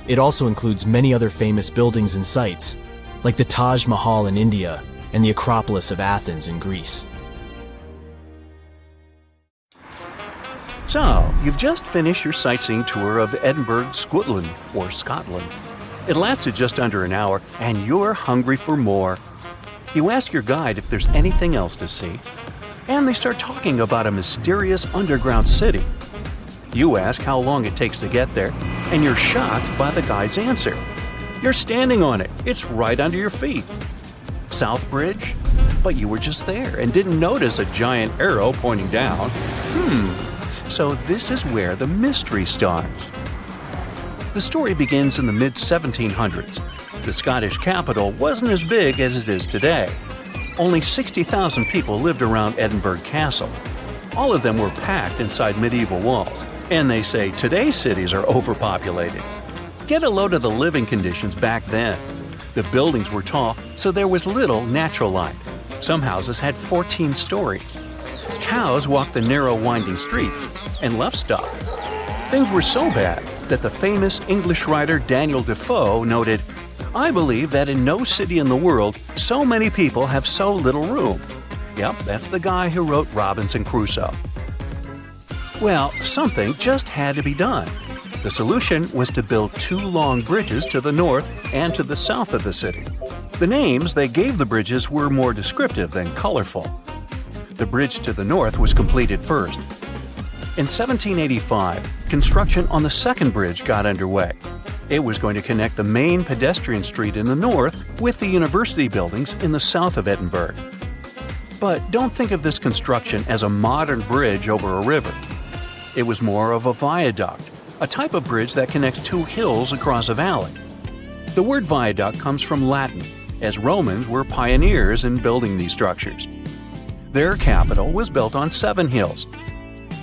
It also includes many other famous buildings and sites, like the Taj Mahal in India and the Acropolis of Athens in Greece. So, you've just finished your sightseeing tour of Edinburgh, Scotland. It lasted just under an hour, and you're hungry for more. You ask your guide if there's anything else to see, and they start talking about a mysterious underground city. You ask how long it takes to get there, and you're shocked by the guide's answer. You're standing on it. It's right under your feet. South Bridge? But you were just there and didn't notice a giant arrow pointing down. So this is where the mystery starts. The story begins in the mid-1700s. The Scottish capital wasn't as big as it is today. Only 60,000 people lived around Edinburgh Castle. All of them were packed inside medieval walls, and they say today's cities are overpopulated. Get a load of the living conditions back then. The buildings were tall, so there was little natural light. Some houses had 14 stories. Cows walked the narrow winding streets and left stuff. Things were so bad that the famous English writer Daniel Defoe noted, "I believe that in no city in the world so many people have so little room." Yep, that's the guy who wrote Robinson Crusoe. Well, something just had to be done. The solution was to build 2 long bridges to the north and to the south of the city. The names they gave the bridges were more descriptive than colorful. The bridge to the north was completed first. In 1785, construction on the second bridge got underway. It was going to connect the main pedestrian street in the north with the university buildings in the south of Edinburgh. But don't think of this construction as a modern bridge over a river. It was more of a viaduct, a type of bridge that connects 2 hills across a valley. The word viaduct comes from Latin, as Romans were pioneers in building these structures. Their capital was built on 7 hills.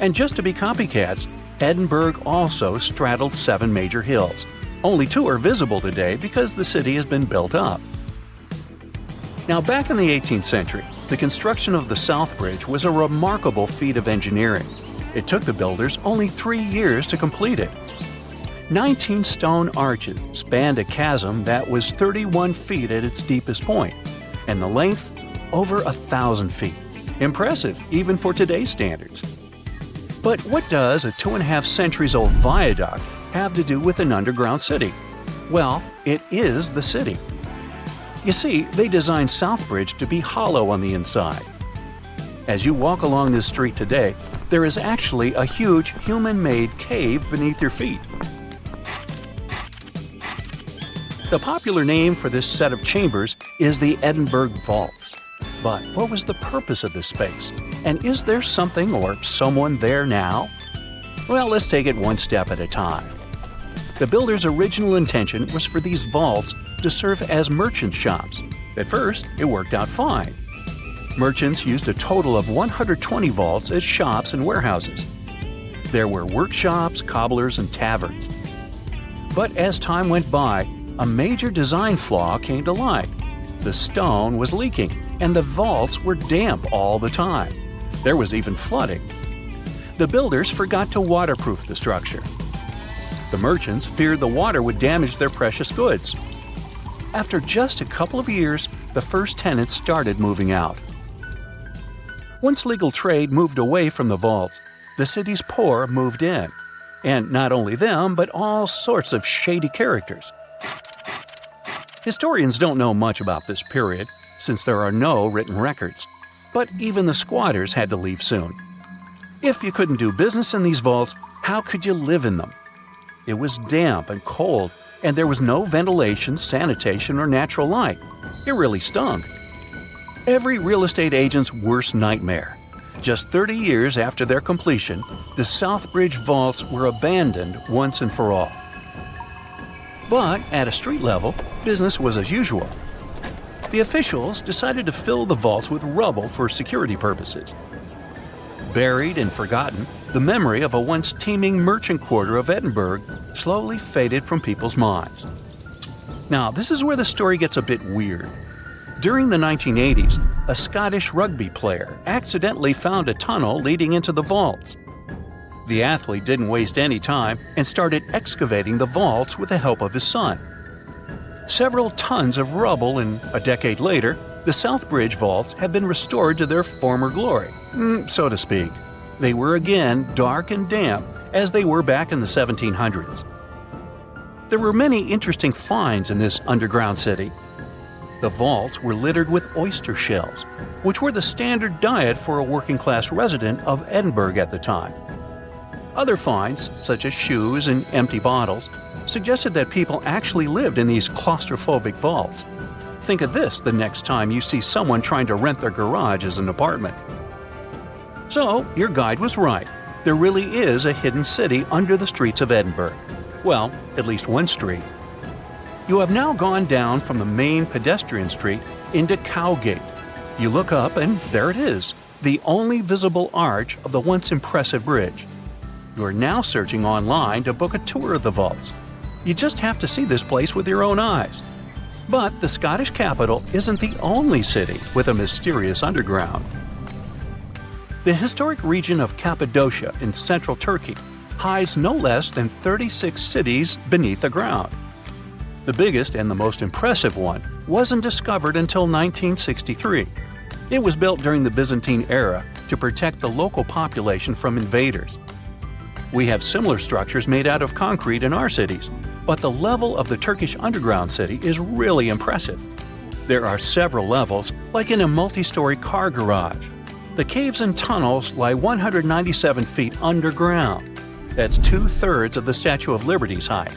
And just to be copycats, Edinburgh also straddled 7 major hills. Only 2 are visible today because the city has been built up. Now, back in the 18th century, the construction of the South Bridge was a remarkable feat of engineering. It took the builders only 3 years to complete it. 19 stone arches spanned a chasm that was 31 feet at its deepest point, and the length over 1,000 feet. Impressive, even for today's standards. But what does a 2.5 centuries old viaduct have to do with an underground city? Well, it is the city. You see, they designed Southbridge to be hollow on the inside. As you walk along this street today, there is actually a huge human-made cave beneath your feet. The popular name for this set of chambers is the Edinburgh Vaults. But what was the purpose of this space? And is there something or someone there now? Well, let's take it one step at a time. The builder's original intention was for these vaults to serve as merchant shops. At first, it worked out fine. Merchants used a total of 120 vaults as shops and warehouses. There were workshops, cobblers, and taverns. But as time went by, a major design flaw came to light. The stone was leaking, and the vaults were damp all the time. There was even flooding. The builders forgot to waterproof the structure. The merchants feared the water would damage their precious goods. After just a couple of years, the first tenants started moving out. Once legal trade moved away from the vaults, the city's poor moved in. And not only them, but all sorts of shady characters. Historians don't know much about this period, since there are no written records. But even the squatters had to leave soon. If you couldn't do business in these vaults, how could you live in them? It was damp and cold, and there was no ventilation, sanitation, or natural light. It really stung. Every real estate agent's worst nightmare. Just 30 years after their completion, the South Bridge vaults were abandoned once and for all. But at a street level, business was as usual. The officials decided to fill the vaults with rubble for security purposes. Buried and forgotten, the memory of a once teeming merchant quarter of Edinburgh slowly faded from people's minds. Now, this is where the story gets a bit weird. During the 1980s, a Scottish rugby player accidentally found a tunnel leading into the vaults. The athlete didn't waste any time and started excavating the vaults with the help of his son. Several tons of rubble, and a decade later, the South Bridge vaults have been restored to their former glory, so to speak. They were again dark and damp as they were back in the 1700s. There were many interesting finds in this underground city. The vaults were littered with oyster shells, which were the standard diet for a working-class resident of Edinburgh at the time. Other finds, such as shoes and empty bottles, suggested that people actually lived in these claustrophobic vaults. Think of this the next time you see someone trying to rent their garage as an apartment. So, your guide was right. There really is a hidden city under the streets of Edinburgh. Well, at least one street. You have now gone down from the main pedestrian street into Cowgate. You look up and there it is, the only visible arch of the once impressive bridge. You are now searching online to book a tour of the vaults. You just have to see this place with your own eyes. But the Scottish capital isn't the only city with a mysterious underground. The historic region of Cappadocia in central Turkey hides no less than 36 cities beneath the ground. The biggest and the most impressive one wasn't discovered until 1963. It was built during the Byzantine era to protect the local population from invaders. We have similar structures made out of concrete in our cities, but the level of the Turkish underground city is really impressive. There are several levels, like in a multi-story car garage. The caves and tunnels lie 197 feet underground. That's 2/3 of the Statue of Liberty's height.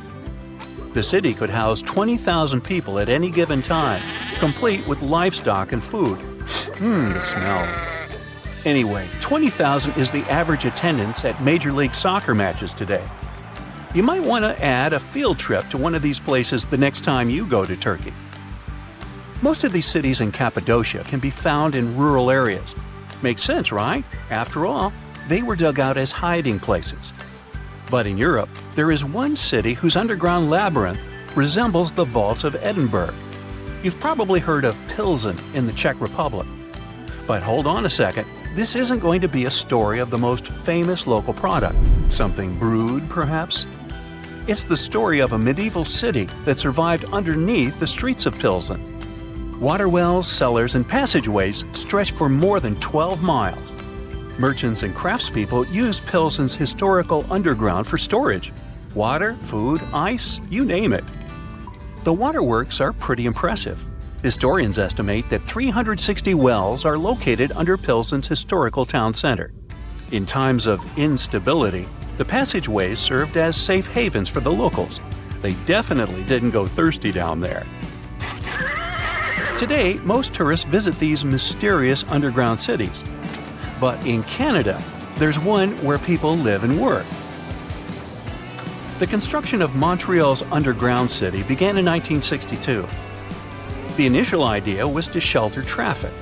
The city could house 20,000 people at any given time, complete with livestock and food. The smell. Anyway, 20,000 is the average attendance at Major League Soccer matches today. You might want to add a field trip to one of these places the next time you go to Turkey. Most of these cities in Cappadocia can be found in rural areas. Makes sense, right? After all, they were dug out as hiding places. But in Europe, there is one city whose underground labyrinth resembles the vaults of Edinburgh. You've probably heard of Pilsen in the Czech Republic. But hold on a second, this isn't going to be a story of the most famous local product, something brewed perhaps? It's the story of a medieval city that survived underneath the streets of Pilsen. Water wells, cellars, and passageways stretch for more than 12 miles. Merchants and craftspeople used Pilsen's historical underground for storage. Water, food, ice, you name it. The waterworks are pretty impressive. Historians estimate that 360 wells are located under Pilsen's historical town center. In times of instability, the passageways served as safe havens for the locals. They definitely didn't go thirsty down there. Today, most tourists visit these mysterious underground cities. But in Canada, there's one where people live and work. The construction of Montreal's underground city began in 1962. The initial idea was to shelter traffic.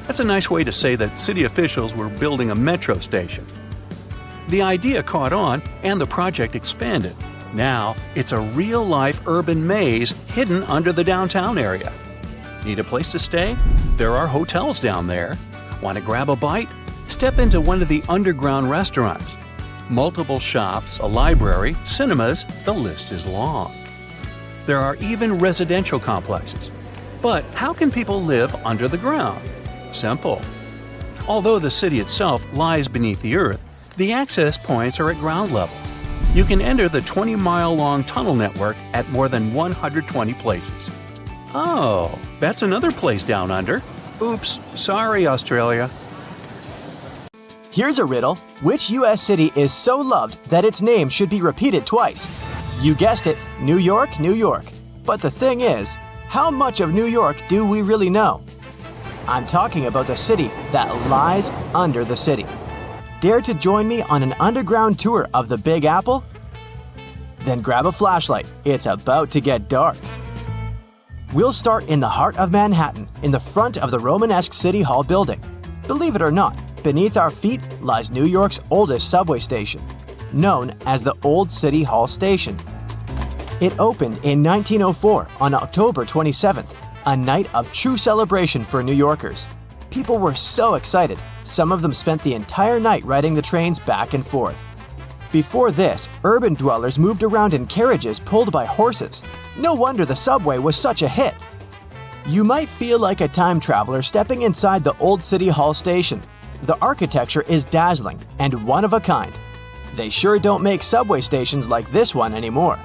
That's a nice way to say that city officials were building a metro station. The idea caught on and the project expanded. Now, it's a real-life urban maze hidden under the downtown area. Need a place to stay? There are hotels down there. Want to grab a bite? Step into one of the underground restaurants. Multiple shops, a library, cinemas, the list is long. There are even residential complexes. But how can people live under the ground? Simple. Although the city itself lies beneath the earth, the access points are at ground level. You can enter the 20-mile-long tunnel network at more than 120 places. Oh, that's another place down under. Oops, sorry, Australia. Here's a riddle. Which U.S. city is so loved that its name should be repeated twice? You guessed it, New York, New York. But the thing is, how much of New York do we really know? I'm talking about the city that lies under the city. Dare to join me on an underground tour of the Big Apple? Then grab a flashlight, it's about to get dark. We'll start in the heart of Manhattan, in the front of the Romanesque City Hall building. Believe it or not, beneath our feet lies New York's oldest subway station, known as the Old City Hall Station. It opened in 1904 on October 27th, a night of true celebration for New Yorkers. People were so excited, some of them spent the entire night riding the trains back and forth. Before this, urban dwellers moved around in carriages pulled by horses. No wonder the subway was such a hit. You might feel like a time traveler stepping inside the Old City Hall Station. The architecture is dazzling and one of a kind. They sure don't make subway stations like this one anymore.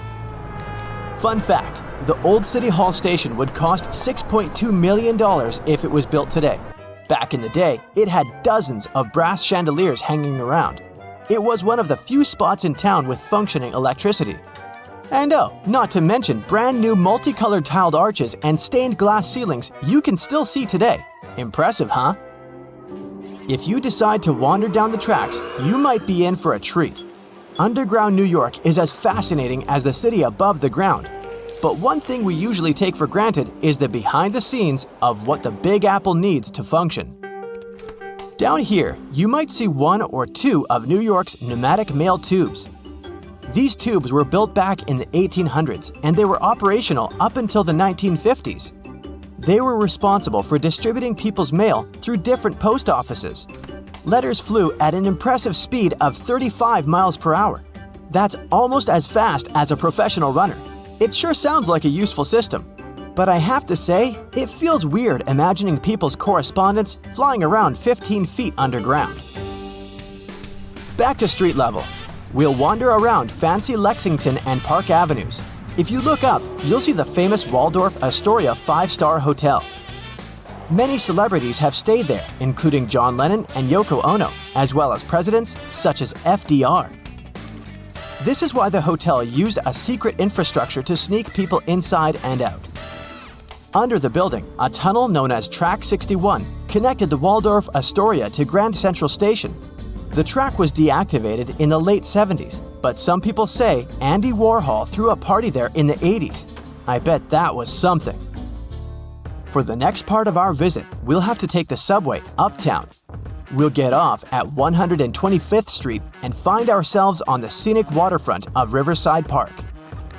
Fun fact, the Old City Hall Station would cost $6.2 million if it was built today. Back in the day, it had dozens of brass chandeliers hanging around. It was one of the few spots in town with functioning electricity. And oh, not to mention brand new multicolored tiled arches and stained glass ceilings you can still see today. Impressive, huh? If you decide to wander down the tracks, you might be in for a treat. Underground New York is as fascinating as the city above the ground. But one thing we usually take for granted is the behind the scenes of what the Big Apple needs to function. Down here, you might see one or two of New York's pneumatic mail tubes. These tubes were built back in the 1800s and they were operational up until the 1950s. They were responsible for distributing people's mail through different post offices. Letters flew at an impressive speed of 35 miles per hour. That's almost as fast as a professional runner. It sure sounds like a useful system. But I have to say, it feels weird imagining people's correspondence flying around 15 feet underground. Back to street level. We'll wander around fancy Lexington and Park Avenues. If you look up, you'll see the famous Waldorf Astoria 5-star hotel. Many celebrities have stayed there, including John Lennon and Yoko Ono, as well as presidents such as FDR. This is why the hotel used a secret infrastructure to sneak people inside and out. Under the building, a tunnel known as Track 61 connected the Waldorf Astoria to Grand Central Station. The track was deactivated in the late 70s, but some people say Andy Warhol threw a party there in the 80s. I bet that was something. For the next part of our visit, we'll have to take the subway uptown. We'll get off at 125th Street and find ourselves on the scenic waterfront of Riverside Park.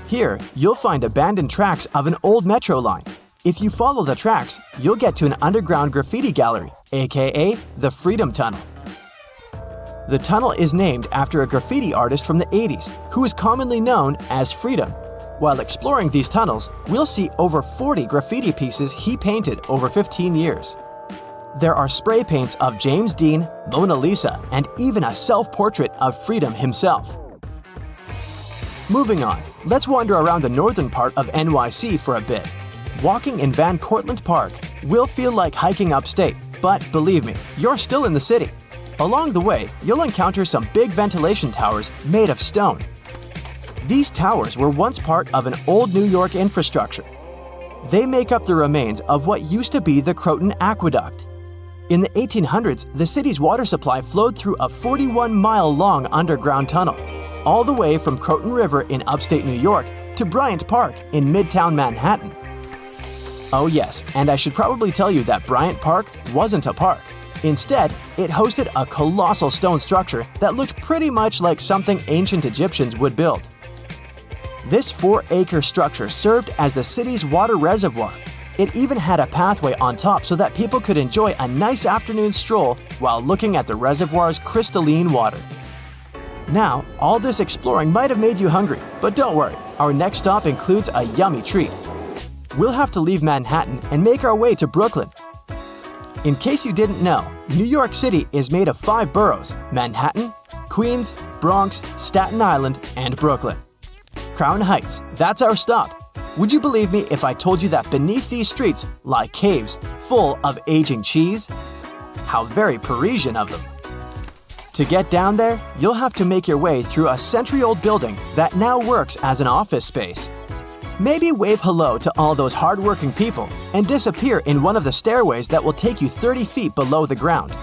Here, you'll find abandoned tracks of an old metro line. If you follow the tracks, you'll get to an underground graffiti gallery, aka the Freedom Tunnel. The tunnel is named after a graffiti artist from the 80s who is commonly known as Freedom. While exploring these tunnels, we'll see over 40 graffiti pieces he painted over 15 years. There are spray paints of James Dean, Mona Lisa, and even a self-portrait of Freedom himself. Moving on, let's wander around the northern part of NYC for a bit. Walking in Van Cortlandt Park will feel like hiking upstate, but believe me, you're still in the city. Along the way, you'll encounter some big ventilation towers made of stone. These towers were once part of an old New York infrastructure. They make up the remains of what used to be the Croton Aqueduct. In the 1800s, the city's water supply flowed through a 41-mile-long underground tunnel, all the way from Croton River in upstate New York to Bryant Park in Midtown Manhattan. Oh yes, and I should probably tell you that Bryant Park wasn't a park. Instead, it hosted a colossal stone structure that looked pretty much like something ancient Egyptians would build. This 4-acre structure served as the city's water reservoir. It even had a pathway on top so that people could enjoy a nice afternoon stroll while looking at the reservoir's crystalline water. Now, all this exploring might have made you hungry, but don't worry, our next stop includes a yummy treat. We'll have to leave Manhattan and make our way to Brooklyn. In case you didn't know, New York City is made of 5 boroughs: Manhattan, Queens, Bronx, Staten Island, and Brooklyn. Crown Heights, that's our stop. Would you believe me if I told you that beneath these streets lie caves full of aging cheese? How very Parisian of them. To get down there, you'll have to make your way through a century-old building that now works as an office space. Maybe wave hello to all those hardworking people and disappear in one of the stairways that will take you 30 feet below the ground.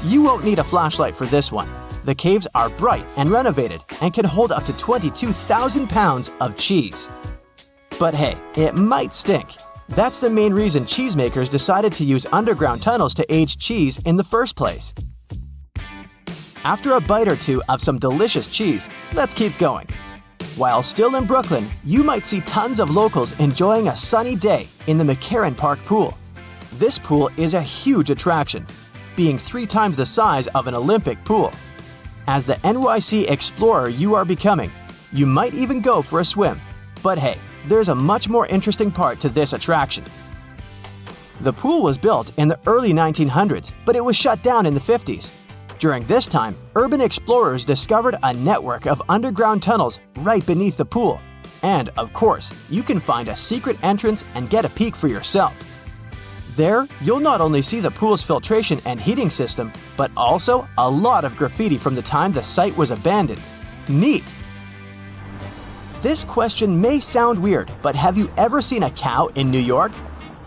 You won't need a flashlight for this one. The caves are bright and renovated and can hold up to 22,000 pounds of cheese. But hey, it might stink. That's the main reason cheesemakers decided to use underground tunnels to age cheese in the first place. After a bite or two of some delicious cheese, let's keep going. While still in Brooklyn, you might see tons of locals enjoying a sunny day in the McCarran Park pool. This pool is a huge attraction, being 3 times the size of an Olympic pool. As the NYC explorer you are becoming, you might even go for a swim. But hey, there's a much more interesting part to this attraction. The pool was built in the early 1900s, but it was shut down in the 50s. During this time, urban explorers discovered a network of underground tunnels right beneath the pool. And, of course, you can find a secret entrance and get a peek for yourself. There, you'll not only see the pool's filtration and heating system, but also a lot of graffiti from the time the site was abandoned. Neat! This question may sound weird, but have you ever seen a cow in New York?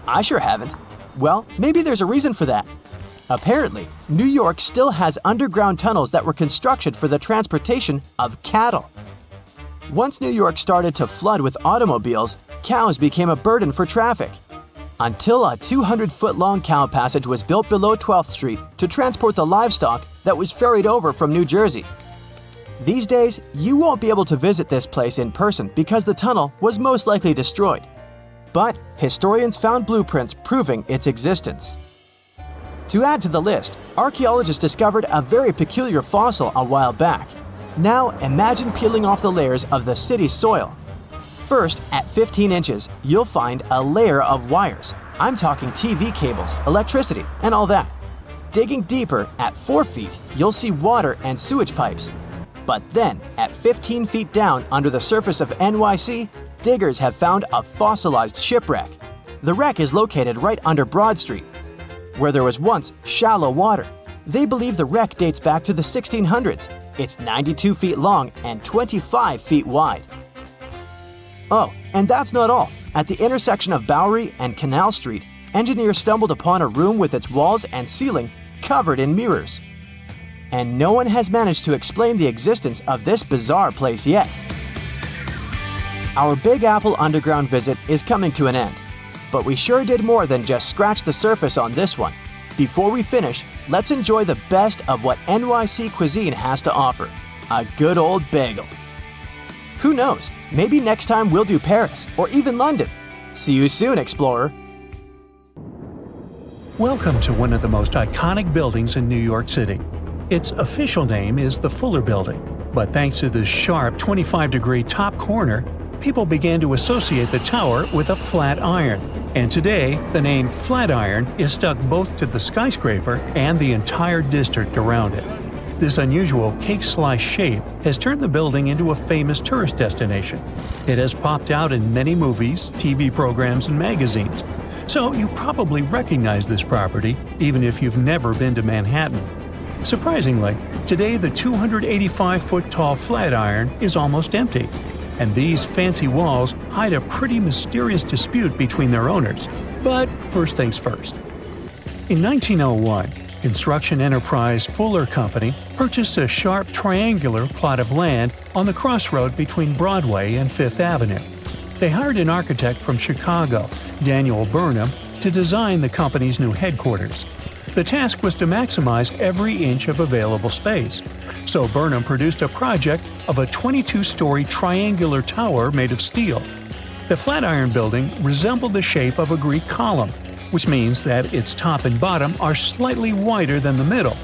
I sure haven't. Well, maybe there's a reason for that. Apparently, New York still has underground tunnels that were constructed for the transportation of cattle. Once New York started to flood with automobiles, cows became a burden for traffic. Until a 200-foot-long cow passage was built below 12th Street to transport the livestock that was ferried over from New Jersey. These days, you won't be able to visit this place in person because the tunnel was most likely destroyed. But historians found blueprints proving its existence. To add to the list, archaeologists discovered a very peculiar fossil a while back. Now imagine peeling off the layers of the city's soil. First, at 15 inches, you'll find a layer of wires. I'm talking TV cables, electricity, and all that. Digging deeper, at 4 feet, you'll see water and sewage pipes. But then, at 15 feet down under the surface of NYC, diggers have found a fossilized shipwreck. The wreck is located right under Broad Street, where there was once shallow water. They believe the wreck dates back to the 1600s. It's 92 feet long and 25 feet wide. Oh, and that's not all. At the intersection of Bowery and Canal Street, engineers stumbled upon a room with its walls and ceiling covered in mirrors. And no one has managed to explain the existence of this bizarre place yet. Our Big Apple underground visit is coming to an end. But we sure did more than just scratch the surface on this one. Before we finish, let's enjoy the best of what NYC cuisine has to offer, a good old bagel. Who knows, maybe next time we'll do Paris or even London. See you soon, explorer. Welcome to one of the most iconic buildings in New York City. Its official name is the Fuller Building, but thanks to the sharp 25-degree top corner, people began to associate the tower with a flat iron. And today, the name Flatiron is stuck both to the skyscraper and the entire district around it. This unusual cake-slice shape has turned the building into a famous tourist destination. It has popped out in many movies, TV programs, and magazines. So you probably recognize this property, even if you've never been to Manhattan. Surprisingly, today the 285-foot-tall Flatiron is almost empty. And these fancy walls hide a pretty mysterious dispute between their owners. But first things first. In 1901, construction enterprise Fuller Company purchased a sharp triangular plot of land on the crossroad between Broadway and Fifth Avenue. They hired an architect from Chicago, Daniel Burnham, to design the company's new headquarters. The task was to maximize every inch of available space. So Burnham produced a project of a 22-story triangular tower made of steel. The Flatiron building resembled the shape of a Greek column, which means that its top and bottom are slightly wider than the middle.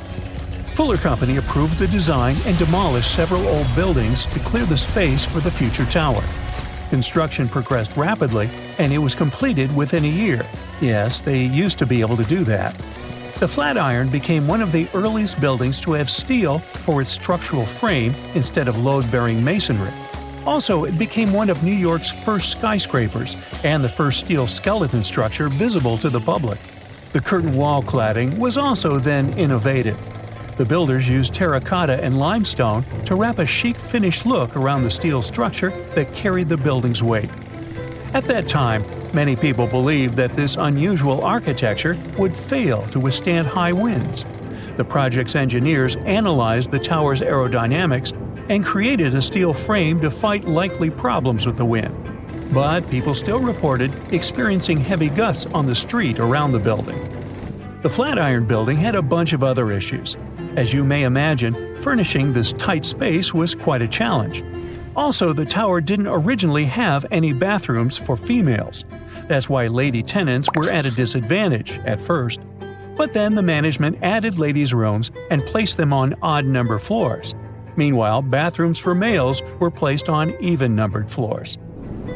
Fuller Company approved the design and demolished several old buildings to clear the space for the future tower. Construction progressed rapidly, and it was completed within a year. Yes, they used to be able to do that. The Flatiron became one of the earliest buildings to have steel for its structural frame instead of load-bearing masonry. Also, it became one of New York's first skyscrapers and the first steel skeleton structure visible to the public. The curtain wall cladding was also then innovative. The builders used terracotta and limestone to wrap a chic finish look around the steel structure that carried the building's weight. At that time, many people believed that this unusual architecture would fail to withstand high winds. The project's engineers analyzed the tower's aerodynamics and created a steel frame to fight likely problems with the wind. But people still reported experiencing heavy gusts on the street around the building. The Flatiron building had a bunch of other issues. As you may imagine, furnishing this tight space was quite a challenge. Also, the tower didn't originally have any bathrooms for females. That's why lady tenants were at a disadvantage at first. But then the management added ladies' rooms and placed them on odd-numbered floors. Meanwhile, bathrooms for males were placed on even-numbered floors.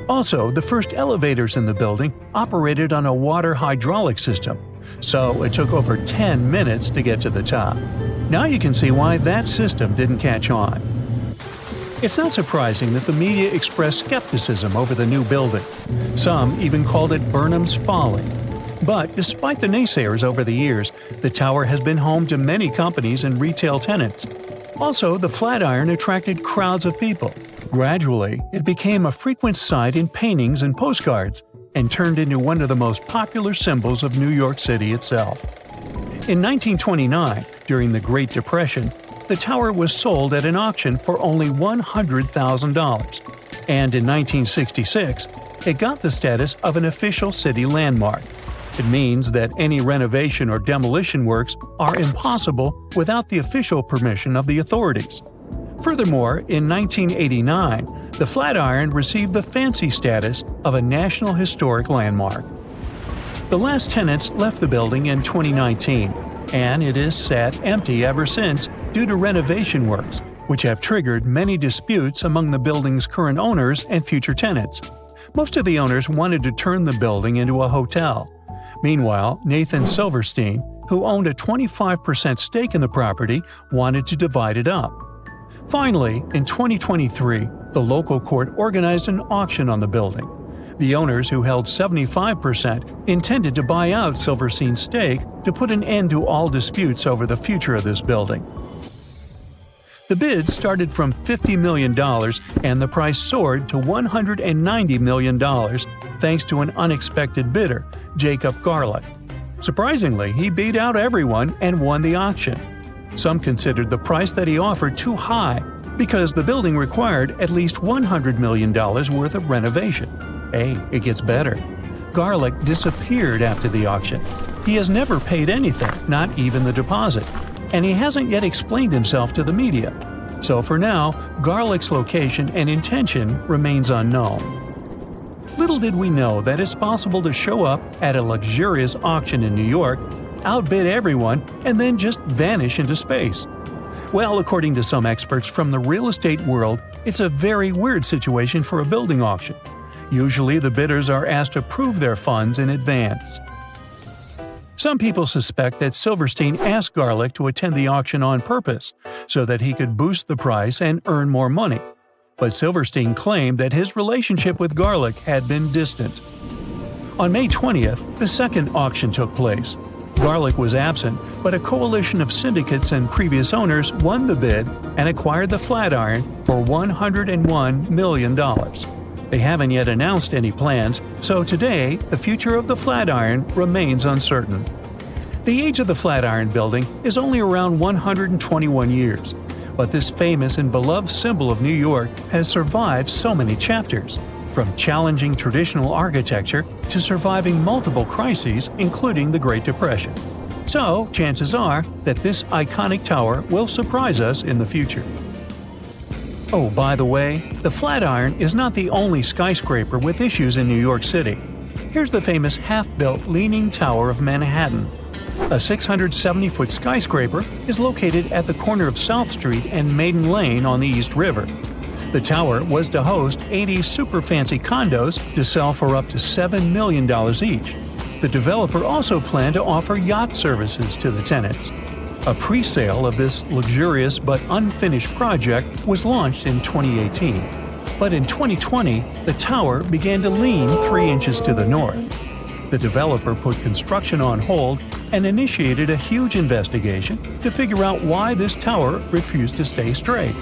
Also, the first elevators in the building operated on a water hydraulic system, so it took over 10 minutes to get to the top. Now you can see why that system didn't catch on. It's not surprising that the media expressed skepticism over the new building. Some even called it Burnham's Folly. But despite the naysayers over the years, the tower has been home to many companies and retail tenants. Also, the Flatiron attracted crowds of people. Gradually, it became a frequent sight in paintings and postcards, and turned into one of the most popular symbols of New York City itself. In 1929, during the Great Depression, the tower was sold at an auction for only $100,000, and in 1966, it got the status of an official city landmark. It means that any renovation or demolition works are impossible without the official permission of the authorities. Furthermore, in 1989, the Flatiron received the fancy status of a National Historic Landmark. The last tenants left the building in 2019, and it has sat empty ever since due to renovation works, which have triggered many disputes among the building's current owners and future tenants. Most of the owners wanted to turn the building into a hotel. Meanwhile, Nathan Silverstein, who owned a 25% stake in the property, wanted to divide it up. Finally, in 2023, the local court organized an auction on the building. The owners, who held 75%, intended to buy out Silverstein's stake to put an end to all disputes over the future of this building. The bid started from $50 million and the price soared to $190 million thanks to an unexpected bidder, Jacob Garlick. Surprisingly, he beat out everyone and won the auction. Some considered the price that he offered too high because the building required at least $100 million worth of renovation. Hey, it gets better. Garlick disappeared after the auction. He has never paid anything, not even the deposit, and he hasn't yet explained himself to the media. So for now, Garlick's location and intention remains unknown. Little did we know that it's possible to show up at a luxurious auction in New York, outbid everyone, and then just vanish into space. Well, according to some experts from the real estate world, it's a very weird situation for a building auction. Usually the bidders are asked to prove their funds in advance. Some people suspect that Silverstein asked Garlick to attend the auction on purpose so that he could boost the price and earn more money. But Silverstein claimed that his relationship with Garlick had been distant. On May 20th, the second auction took place. Garlick was absent, but a coalition of syndicates and previous owners won the bid and acquired the Flatiron for $101 million. They haven't yet announced any plans, so today the future of the Flatiron remains uncertain. The age of the Flatiron building is only around 121 years, but this famous and beloved symbol of New York has survived so many chapters, from challenging traditional architecture to surviving multiple crises, including the Great Depression. So, chances are that this iconic tower will surprise us in the future. Oh, by the way, the Flatiron is not the only skyscraper with issues in New York City. Here's the famous half-built Leaning Tower of Manhattan. A 670-foot skyscraper is located at the corner of South Street and Maiden Lane on the East River. The tower was to host 80 super fancy condos to sell for up to $7 million each. The developer also planned to offer yacht services to the tenants. A pre-sale of this luxurious but unfinished project was launched in 2018. But in 2020, the tower began to lean 3 inches to the north. The developer put construction on hold and initiated a huge investigation to figure out why this tower refused to stay straight.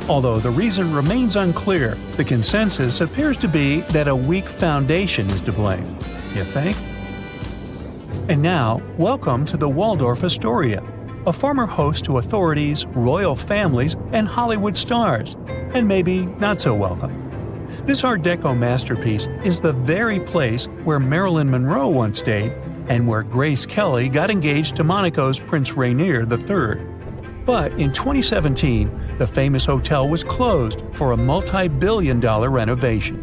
Although the reason remains unclear, the consensus appears to be that a weak foundation is to blame. You think? And now, welcome to the Waldorf Astoria, a former host to authorities, royal families, and Hollywood stars, and maybe not so welcome. This Art Deco masterpiece is the very place where Marilyn Monroe once stayed and where Grace Kelly got engaged to Monaco's Prince Rainier III. But in 2017, the famous hotel was closed for a multi-billion-dollar renovation.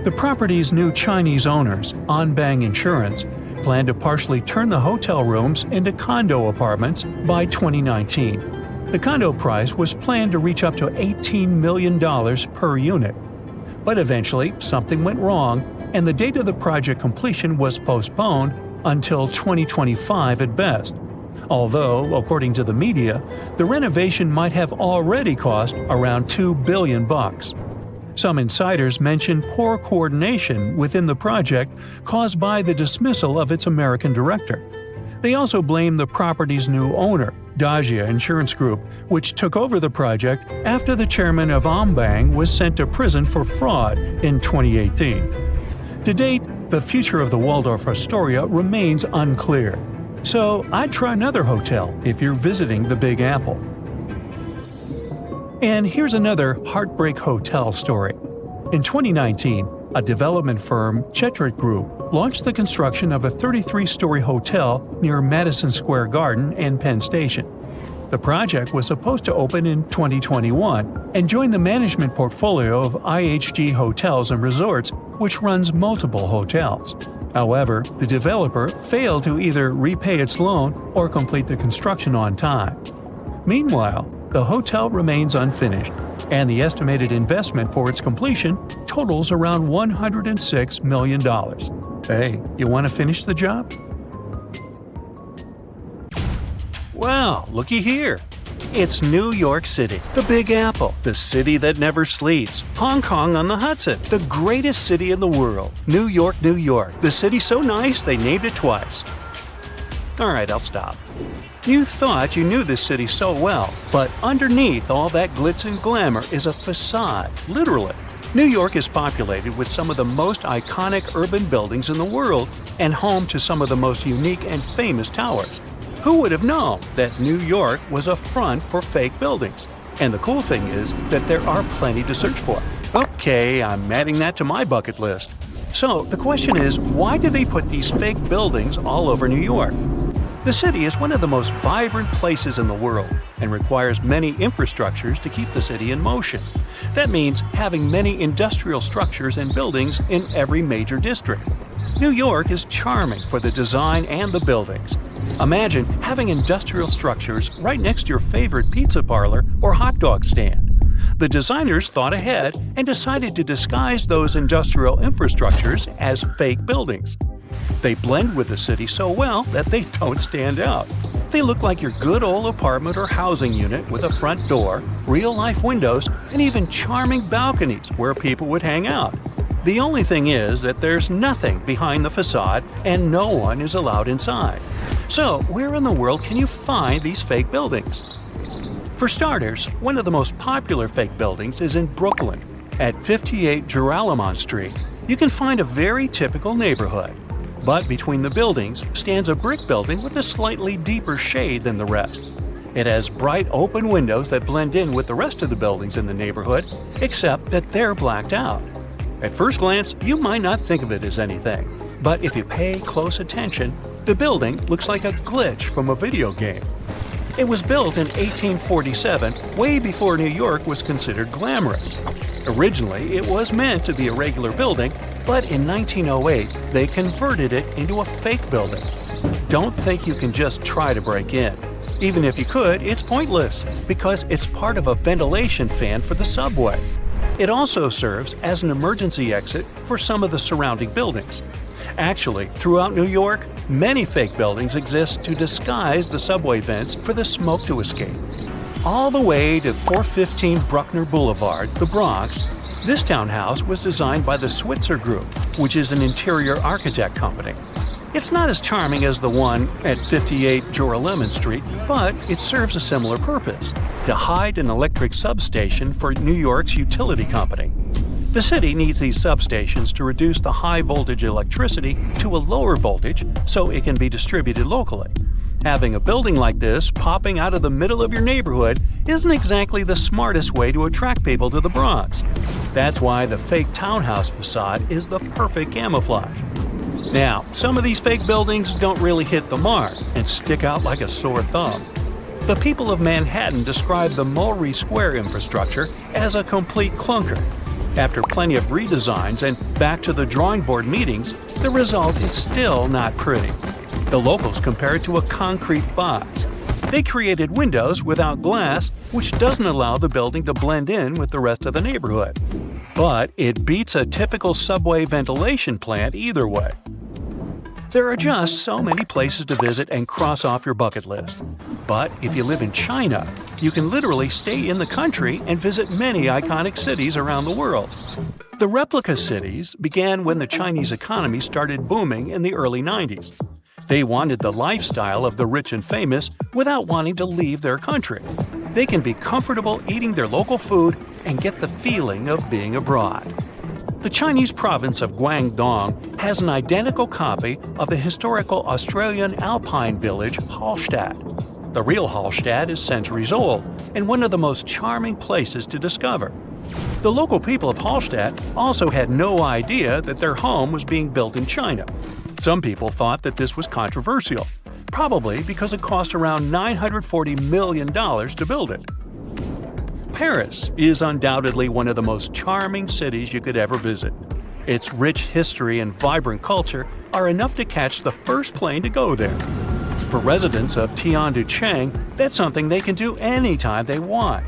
The property's new Chinese owners, Anbang Insurance, plan to partially turn the hotel rooms into condo apartments by 2019. The condo price was planned to reach up to $18 million per unit. But eventually, something went wrong, and the date of the project completion was postponed until 2025 at best. Although, according to the media, the renovation might have already cost around $2 billion. Some insiders mention poor coordination within the project caused by the dismissal of its American director. They also blame the property's new owner, Dagia Insurance Group, which took over the project after the chairman of Anbang was sent to prison for fraud in 2018. To date, the future of the Waldorf Astoria remains unclear. So I'd try another hotel if you're visiting the Big Apple. And here's another heartbreak hotel story. In 2019, a development firm, Chetrit Group, launched the construction of a 33-story hotel near Madison Square Garden and Penn Station. The project was supposed to open in 2021 and join the management portfolio of IHG Hotels and Resorts, which runs multiple hotels. However, the developer failed to either repay its loan or complete the construction on time. Meanwhile, the hotel remains unfinished, and the estimated investment for its completion totals around $106 million. Hey, you want to finish the job? Wow, looky here. It's New York City, the Big Apple, the city that never sleeps. Hong Kong on the Hudson, the greatest city in the world. New York, New York, the city so nice they named it twice. Alright, I'll stop. You thought you knew this city so well, but underneath all that glitz and glamour is a facade, literally. New York is populated with some of the most iconic urban buildings in the world and home to some of the most unique and famous towers. Who would have known that New York was a front for fake buildings? And the cool thing is that there are plenty to search for. Okay, I'm adding that to my bucket list. So the question is, why do they put these fake buildings all over New York? The city is one of the most vibrant places in the world and requires many infrastructures to keep the city in motion. That means having many industrial structures and buildings in every major district. New York is charming for the design and the buildings. Imagine having industrial structures right next to your favorite pizza parlor or hot dog stand. The designers thought ahead and decided to disguise those industrial infrastructures as fake buildings. They blend with the city so well that they don't stand out. They look like your good old apartment or housing unit with a front door, real-life windows, and even charming balconies where people would hang out. The only thing is that there's nothing behind the facade and no one is allowed inside. So, where in the world can you find these fake buildings? For starters, one of the most popular fake buildings is in Brooklyn. At 58 Joralemon Street, you can find a very typical neighborhood. But between the buildings stands a brick building with a slightly deeper shade than the rest. It has bright open windows that blend in with the rest of the buildings in the neighborhood, except that they're blacked out. At first glance, you might not think of it as anything, but if you pay close attention, the building looks like a glitch from a video game. It was built in 1847, way before New York was considered glamorous. Originally, it was meant to be a regular building, but in 1908, they converted it into a fake building. Don't think you can just try to break in. Even if you could, it's pointless, because it's part of a ventilation fan for the subway. It also serves as an emergency exit for some of the surrounding buildings. Actually, throughout New York, many fake buildings exist to disguise the subway vents for the smoke to escape. All the way to 415 Bruckner Boulevard, the Bronx, this townhouse was designed by the Switzer Group, which is an interior architect company. It's not as charming as the one at 58 Joralemon Street, but it serves a similar purpose: to hide an electric substation for New York's utility company. The city needs these substations to reduce the high-voltage electricity to a lower voltage so it can be distributed locally. Having a building like this popping out of the middle of your neighborhood isn't exactly the smartest way to attract people to the Bronx. That's why the fake townhouse facade is the perfect camouflage. Now, some of these fake buildings don't really hit the mark and stick out like a sore thumb. The people of Manhattan describe the Mulberry Square infrastructure as a complete clunker. After plenty of redesigns and back to the drawing board meetings, the result is still not pretty. The locals compare it to a concrete box. They created windows without glass, which doesn't allow the building to blend in with the rest of the neighborhood. But it beats a typical subway ventilation plant either way. There are just so many places to visit and cross off your bucket list. But if you live in China, you can literally stay in the country and visit many iconic cities around the world. The replica cities began when the Chinese economy started booming in the early 90s. They wanted the lifestyle of the rich and famous without wanting to leave their country. They can be comfortable eating their local food and get the feeling of being abroad. The Chinese province of Guangdong has an identical copy of the historical Australian alpine village Hallstatt. The real Hallstatt is centuries old and one of the most charming places to discover. The local people of Hallstatt also had no idea that their home was being built in China. Some people thought that this was controversial, probably because it cost around $940 million to build it. Paris is undoubtedly one of the most charming cities you could ever visit. Its rich history and vibrant culture are enough to catch the first plane to go there. For residents of Tianducheng, that's something they can do anytime they want.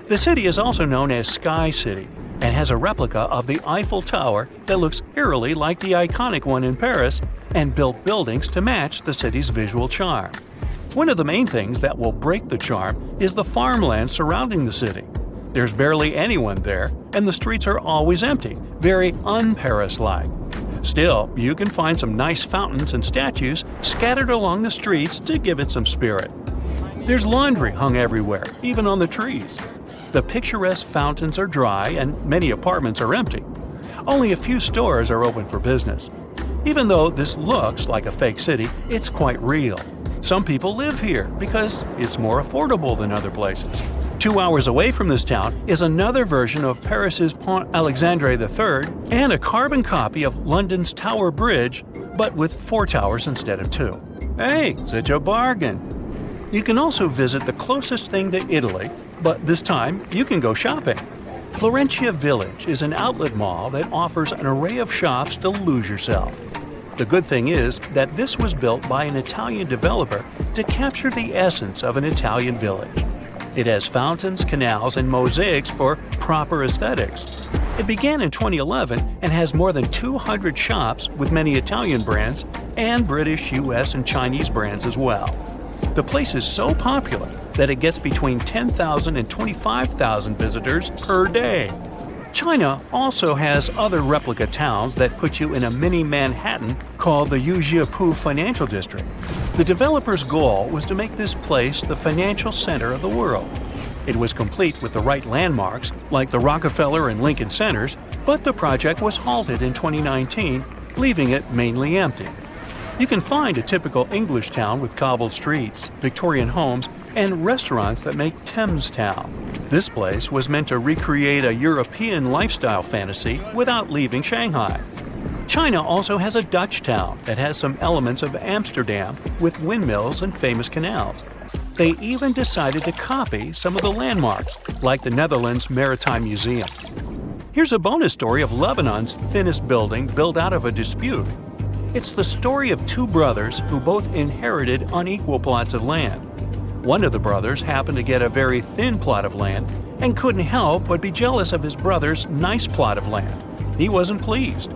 The city is also known as Sky City and has a replica of the Eiffel Tower that looks eerily like the iconic one in Paris and built buildings to match the city's visual charm. One of the main things that will break the charm is the farmland surrounding the city. There's barely anyone there, and the streets are always empty, very un-Paris-like. Still, you can find some nice fountains and statues scattered along the streets to give it some spirit. There's laundry hung everywhere, even on the trees. The picturesque fountains are dry and many apartments are empty. Only a few stores are open for business. Even though this looks like a fake city, it's quite real. Some people live here because it's more affordable than other places. 2 hours away from this town is another version of Paris's Pont Alexandre III and a carbon copy of London's Tower Bridge, but with 4 towers instead of 2. Hey, such a bargain! You can also visit the closest thing to Italy, but this time you can go shopping. Florentia Village is an outlet mall that offers an array of shops to lose yourself. The good thing is that this was built by an Italian developer to capture the essence of an Italian village. It has fountains, canals, and mosaics for proper aesthetics. It began in 2011 and has more than 200 shops with many Italian brands and British, US, and Chinese brands as well. The place is so popular that it gets between 10,000 and 25,000 visitors per day. China also has other replica towns that put you in a mini Manhattan called the Yujiapu Financial District. The developer's goal was to make this place the financial center of the world. It was complete with the right landmarks, like the Rockefeller and Lincoln Centers, but the project was halted in 2019, leaving it mainly empty. You can find a typical English town with cobbled streets, Victorian homes, and restaurants that make Thames Town. This place was meant to recreate a European lifestyle fantasy without leaving Shanghai. China also has a Dutch town that has some elements of Amsterdam with windmills and famous canals. They even decided to copy some of the landmarks, like the Netherlands Maritime Museum. Here's a bonus story of Lebanon's thinnest building built out of a dispute. It's the story of 2 brothers who both inherited unequal plots of land. One of the brothers happened to get a very thin plot of land and couldn't help but be jealous of his brother's nice plot of land. He wasn't pleased.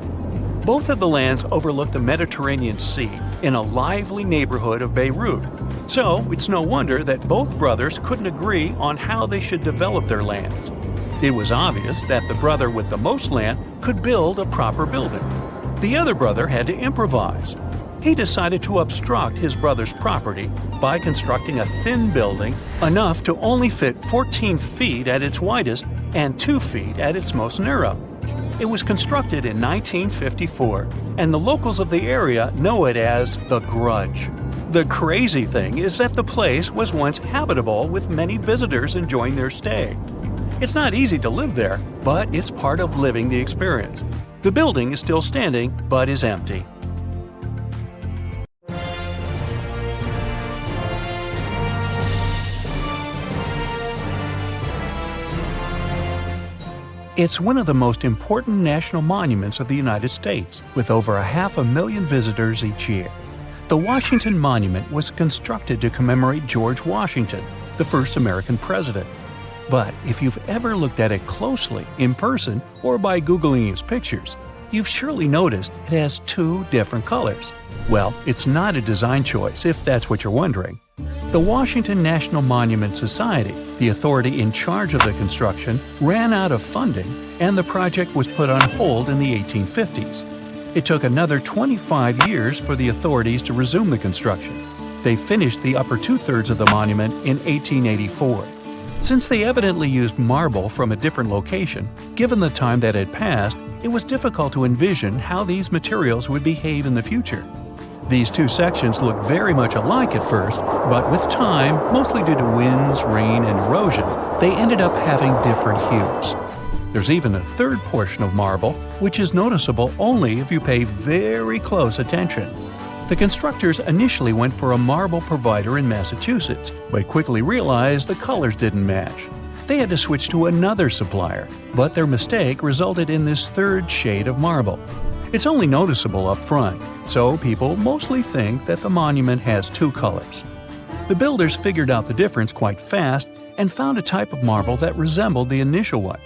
Both of the lands overlooked the Mediterranean Sea in a lively neighborhood of Beirut. So it's no wonder that both brothers couldn't agree on how they should develop their lands. It was obvious that the brother with the most land could build a proper building. The other brother had to improvise. He decided to obstruct his brother's property by constructing a thin building enough to only fit 14 feet at its widest and 2 feet at its most narrow. It was constructed in 1954, and the locals of the area know it as the Grudge. The crazy thing is that the place was once habitable with many visitors enjoying their stay. It's not easy to live there, but it's part of living the experience. The building is still standing, but is empty. It's one of the most important national monuments of the United States, with over 500,000 visitors each year. The Washington Monument was constructed to commemorate George Washington, the first American president. But if you've ever looked at it closely, in person, or by Googling its pictures, you've surely noticed it has 2 different colors. Well, it's not a design choice, if that's what you're wondering. The Washington National Monument Society, the authority in charge of the construction, ran out of funding, and the project was put on hold in the 1850s. It took another 25 years for the authorities to resume the construction. They finished the upper 2/3 of the monument in 1884. Since they evidently used marble from a different location, given the time that had passed, it was difficult to envision how these materials would behave in the future. These 2 sections looked very much alike at first, but with time, mostly due to winds, rain, and erosion, they ended up having different hues. There's even a 3rd portion of marble, which is noticeable only if you pay very close attention. The constructors initially went for a marble provider in Massachusetts, but quickly realized the colors didn't match. They had to switch to another supplier, but their mistake resulted in this 3rd shade of marble. It's only noticeable up front, so people mostly think that the monument has 2 colors. The builders figured out the difference quite fast and found a type of marble that resembled the initial one.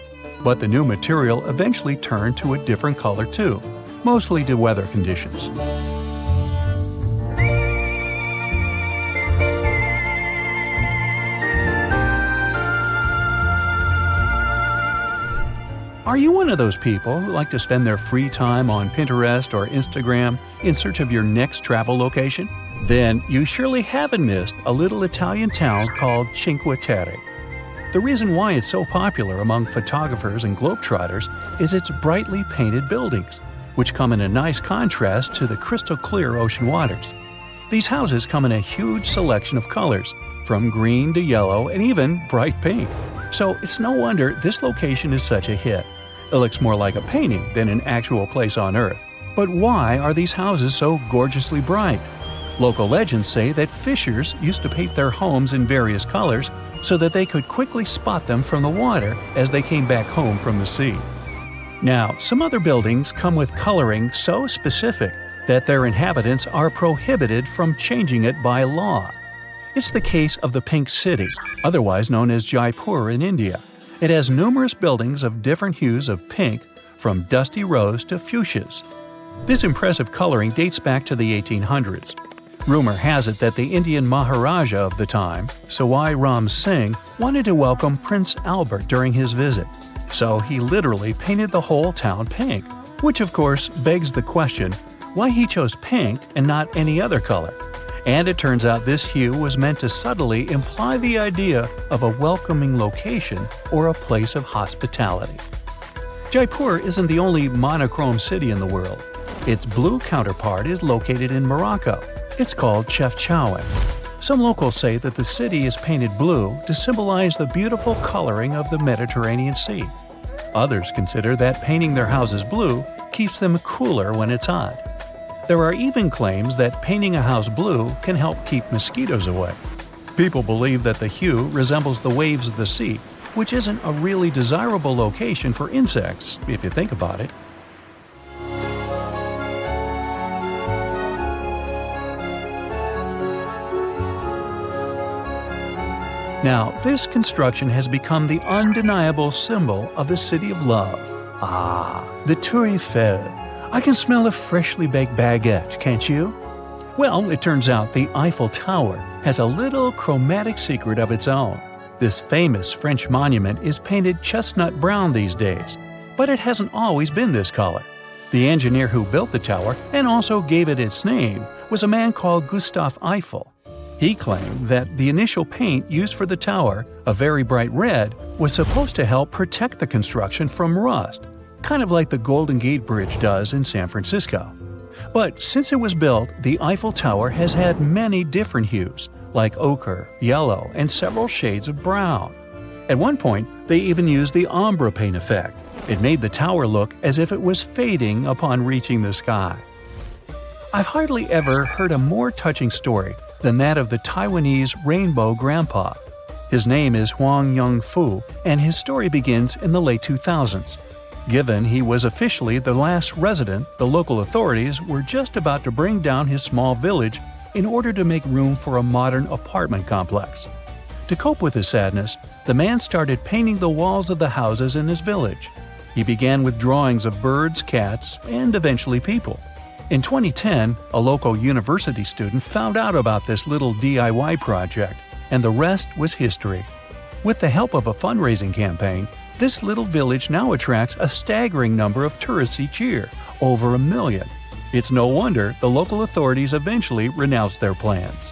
But the new material eventually turned to a different color too, mostly due to weather conditions. Are you one of those people who like to spend their free time on Pinterest or Instagram in search of your next travel location? Then you surely haven't missed a little Italian town called Cinque Terre. The reason why it's so popular among photographers and globetrotters is its brightly painted buildings, which come in a nice contrast to the crystal clear ocean waters. These houses come in a huge selection of colors, from green to yellow and even bright pink. So it's no wonder this location is such a hit. It looks more like a painting than an actual place on Earth. But why are these houses so gorgeously bright? Local legends say that fishers used to paint their homes in various colors so that they could quickly spot them from the water as they came back home from the sea. Now, some other buildings come with coloring so specific that their inhabitants are prohibited from changing it by law. It's the case of the Pink City, otherwise known as Jaipur in India. It has numerous buildings of different hues of pink, from dusty rose to fuchsias. This impressive coloring dates back to the 1800s. Rumor has it that the Indian Maharaja of the time, Sawai Ram Singh, wanted to welcome Prince Albert during his visit. So he literally painted the whole town pink, which of course begs the question, why he chose pink and not any other color? And it turns out this hue was meant to subtly imply the idea of a welcoming location or a place of hospitality. Jaipur isn't the only monochrome city in the world. Its blue counterpart is located in Morocco. It's called Chefchaouen. Some locals say that the city is painted blue to symbolize the beautiful coloring of the Mediterranean Sea. Others consider that painting their houses blue keeps them cooler when it's hot. There are even claims that painting a house blue can help keep mosquitoes away. People believe that the hue resembles the waves of the sea, which isn't a really desirable location for insects, if you think about it. Now, this construction has become the undeniable symbol of the City of Love. The Tour Eiffel. I can smell a freshly baked baguette, can't you? Well, it turns out the Eiffel Tower has a little chromatic secret of its own. This famous French monument is painted chestnut brown these days, but it hasn't always been this color. The engineer who built the tower and also gave it its name was a man called Gustav Eiffel. He claimed that the initial paint used for the tower, a very bright red, was supposed to help protect the construction from rust, kind of like the Golden Gate Bridge does in San Francisco. But since it was built, the Eiffel Tower has had many different hues, like ochre, yellow, and several shades of brown. At one point, they even used the ombre paint effect. It made the tower look as if it was fading upon reaching the sky. I've hardly ever heard a more touching story than that of the Taiwanese Rainbow Grandpa. His name is Huang Yongfu, and his story begins in the late 2000s. Given he was officially the last resident, the local authorities were just about to bring down his small village in order to make room for a modern apartment complex. To cope with his sadness, the man started painting the walls of the houses in his village. He began with drawings of birds, cats, and eventually people. In 2010, a local university student found out about this little DIY project, and the rest was history. With the help of a fundraising campaign, this little village now attracts a staggering number of tourists each year, over 1 million. It's no wonder the local authorities eventually renounced their plans.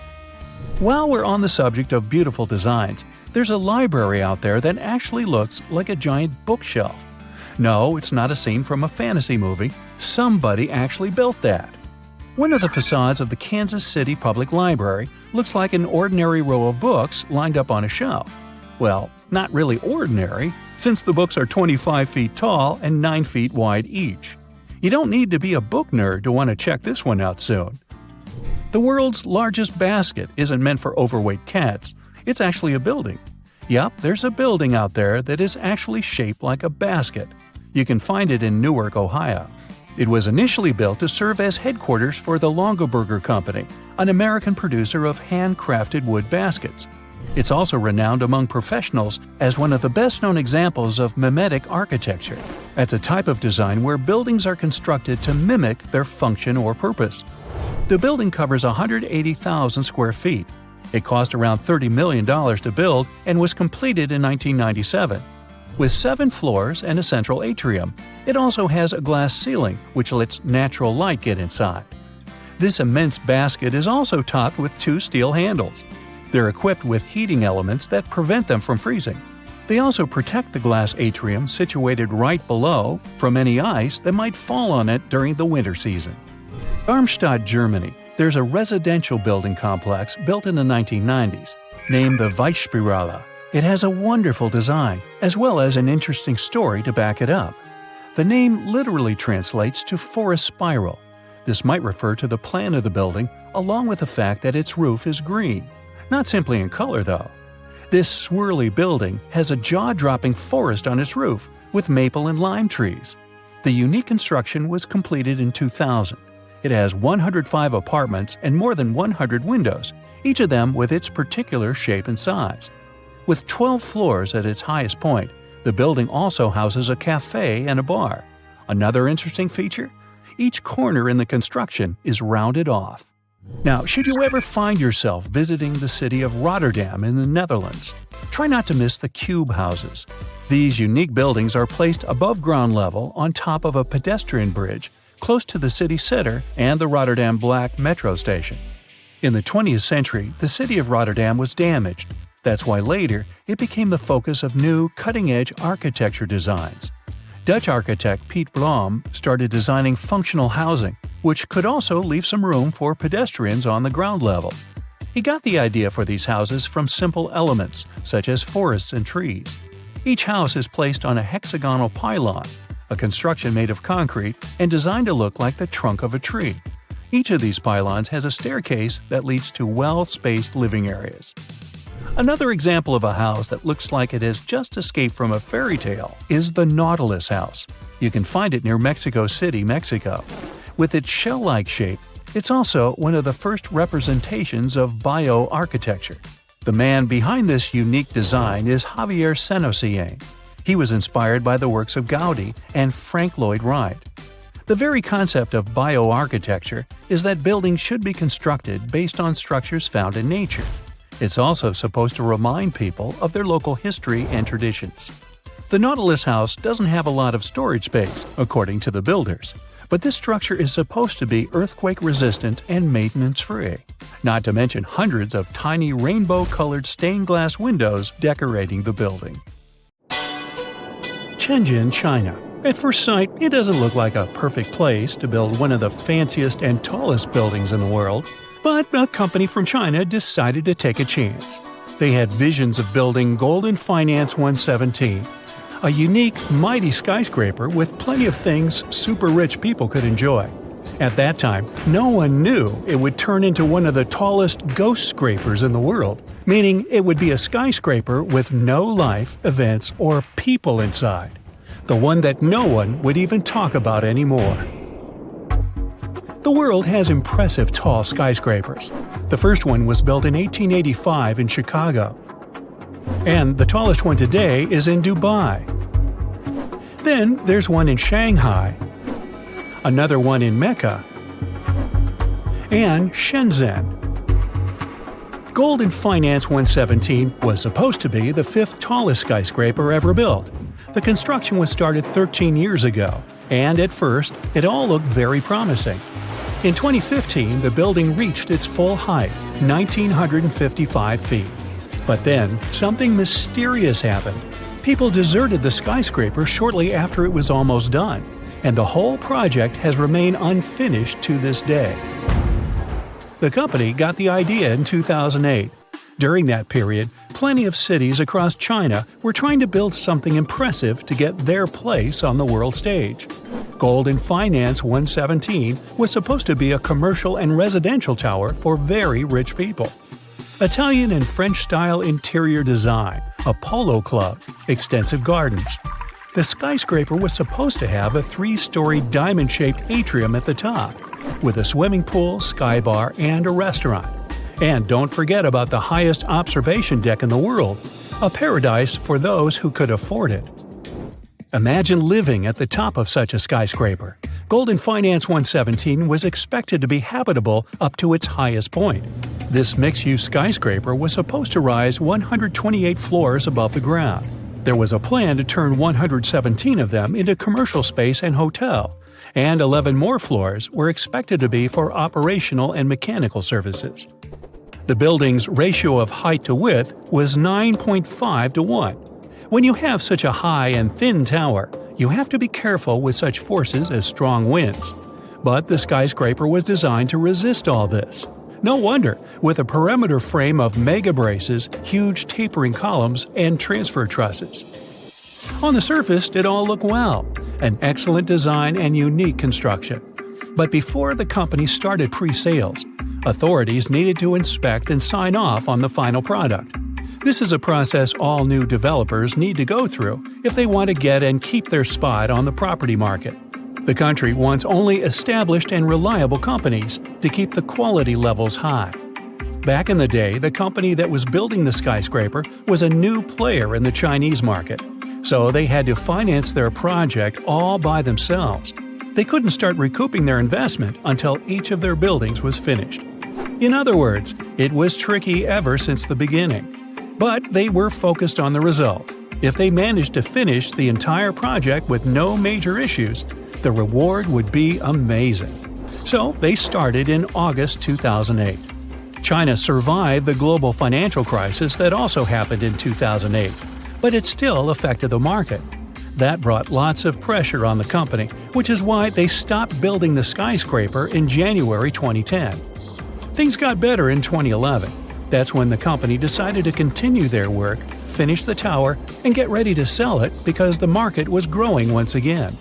While we're on the subject of beautiful designs, there's a library out there that actually looks like a giant bookshelf. No, it's not a scene from a fantasy movie. Somebody actually built that. One of the facades of the Kansas City Public Library looks like an ordinary row of books lined up on a shelf. Well, not really ordinary, since the books are 25 feet tall and 9 feet wide each. You don't need to be a book nerd to want to check this one out soon. The world's largest basket isn't meant for overweight cats. It's actually a building. Yup, there's a building out there that is actually shaped like a basket. You can find it in Newark, Ohio. It was initially built to serve as headquarters for the Longaberger Company, an American producer of handcrafted wood baskets. It's also renowned among professionals as one of the best-known examples of mimetic architecture. That's a type of design where buildings are constructed to mimic their function or purpose. The building covers 180,000 square feet. It cost around $30 million to build and was completed in 1997. With 7 floors and a central atrium, it also has a glass ceiling, which lets natural light get inside. This immense basket is also topped with 2 steel handles. They're equipped with heating elements that prevent them from freezing. They also protect the glass atrium situated right below from any ice that might fall on it during the winter season. Darmstadt, Germany, there's a residential building complex built in the 1990s, named the Weissspirale. It has a wonderful design, as well as an interesting story to back it up. The name literally translates to forest spiral. This might refer to the plan of the building, along with the fact that its roof is green. Not simply in color, though. This swirly building has a jaw-dropping forest on its roof, with maple and lime trees. The unique construction was completed in 2000. It has 105 apartments and more than 100 windows, each of them with its particular shape and size. With 12 floors at its highest point, the building also houses a cafe and a bar. Another interesting feature? Each corner in the construction is rounded off. Now, should you ever find yourself visiting the city of Rotterdam in the Netherlands, try not to miss the cube houses. These unique buildings are placed above ground level on top of a pedestrian bridge close to the city center and the Rotterdam Black metro station. In the 20th century, the city of Rotterdam was damaged. That's why later it became the focus of new, cutting-edge architecture designs. Dutch architect Piet Blom started designing functional housing, which could also leave some room for pedestrians on the ground level. He got the idea for these houses from simple elements, such as forests and trees. Each house is placed on a hexagonal pylon, a construction made of concrete and designed to look like the trunk of a tree. Each of these pylons has a staircase that leads to well-spaced living areas. Another example of a house that looks like it has just escaped from a fairy tale is the Nautilus House. You can find it near Mexico City, Mexico. With its shell-like shape, it's also one of the first representations of bioarchitecture. The man behind this unique design is Javier Senocien. He was inspired by the works of Gaudi and Frank Lloyd Wright. The very concept of bioarchitecture is that buildings should be constructed based on structures found in nature. It's also supposed to remind people of their local history and traditions. The Nautilus House doesn't have a lot of storage space, according to the builders, But this structure is supposed to be earthquake-resistant and maintenance-free. Not to mention hundreds of tiny rainbow-colored stained glass windows decorating the building. Shenzhen, China. At first sight, it doesn't look like a perfect place to build one of the fanciest and tallest buildings in the world, but a company from China decided to take a chance. They had visions of building Golden Finance 117, a unique, mighty skyscraper with plenty of things super rich people could enjoy. At that time, no one knew it would turn into one of the tallest ghost scrapers in the world, meaning it would be a skyscraper with no life, events, or people inside. The one that no one would even talk about anymore. The world has impressive tall skyscrapers. The first one was built in 1885 in Chicago. And the tallest one today is in Dubai. Then there's one in Shanghai, another one in Mecca, and Shenzhen. Golden Finance 117 was supposed to be the 5th tallest skyscraper ever built. The construction was started 13 years ago, and at first, it all looked very promising. In 2015, the building reached its full height, 1,955 feet. But then, something mysterious happened. People deserted the skyscraper shortly after it was almost done, and the whole project has remained unfinished to this day. The company got the idea in 2008. During that period, plenty of cities across China were trying to build something impressive to get their place on the world stage. Golden Finance 117 was supposed to be a commercial and residential tower for very rich people. Italian and French-style interior design, a polo club, extensive gardens. The skyscraper was supposed to have a 3-story diamond-shaped atrium at the top, with a swimming pool, sky bar, and a restaurant. And don't forget about the highest observation deck in the world, a paradise for those who could afford it. Imagine living at the top of such a skyscraper. Golden Finance 117 was expected to be habitable up to its highest point. This mixed-use skyscraper was supposed to rise 128 floors above the ground. There was a plan to turn 117 of them into commercial space and hotel, and 11 more floors were expected to be for operational and mechanical services. The building's ratio of height to width was 9.5 to 1. When you have such a high and thin tower, you have to be careful with such forces as strong winds. But the skyscraper was designed to resist all this. No wonder, with a perimeter frame of mega braces, huge tapering columns, and transfer trusses. On the surface, it all looked well, an excellent design and unique construction. But before the company started pre-sales, authorities needed to inspect and sign off on the final product. This is a process all new developers need to go through if they want to get and keep their spot on the property market. The country wants only established and reliable companies to keep the quality levels high. Back in the day, the company that was building the skyscraper was a new player in the Chinese market, so they had to finance their project all by themselves. They couldn't start recouping their investment until each of their buildings was finished. In other words, it was tricky ever since the beginning. But they were focused on the result. If they managed to finish the entire project with no major issues, the reward would be amazing. So they started in August 2008. China survived the global financial crisis that also happened in 2008, but it still affected the market. That brought lots of pressure on the company, which is why they stopped building the skyscraper in January 2010. Things got better in 2011. That's when the company decided to continue their work, finish the tower, and get ready to sell it because the market was growing once again.